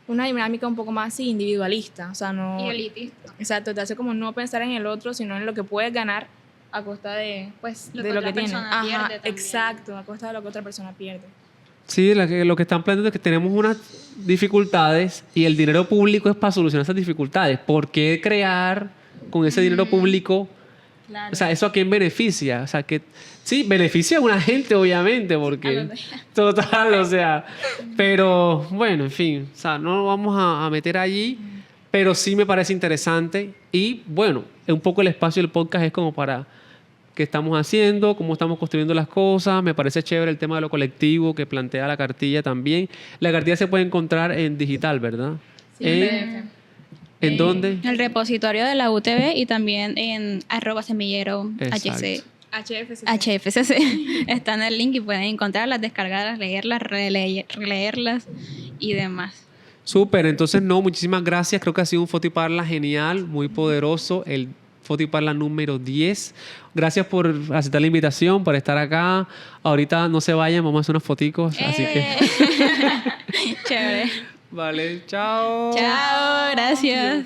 una dinámica un poco más individualista, o sea, no... Y elitista. Exacto, te hace como no pensar en el otro, sino en lo que puedes ganar a costa de lo que tienes. Ajá, exacto, a costa de lo que otra persona pierde. Sí, lo que están planteando es que tenemos unas dificultades y el dinero público es para solucionar esas dificultades. ¿Por qué crear con ese dinero público Claro. O sea, ¿eso a quién beneficia? O sea, que sí, beneficia a una gente, obviamente, porque... Total, o sea... Pero, bueno, en fin, o sea, no lo vamos a meter allí, pero sí me parece interesante. Y, bueno, un poco el espacio del podcast es como para qué estamos haciendo, cómo estamos construyendo las cosas. Me parece chévere el tema de lo colectivo que plantea la cartilla también. La cartilla se puede encontrar en digital, ¿verdad? Sí, ¿En dónde? El repositorio de la UTB y también en @semillero Exacto. HFCC. HFCC. Está en el link y pueden encontrarlas, descargarlas, leerlas, releerlas y demás. Súper, entonces no, muchísimas gracias. Creo que ha sido un Fotiparla genial, muy poderoso. El Fotiparla número 10. Gracias por aceptar la invitación, por estar acá. Ahorita no se vayan, vamos a hacer unos foticos. Así que. Chévere. Vale, chao. Chao, gracias.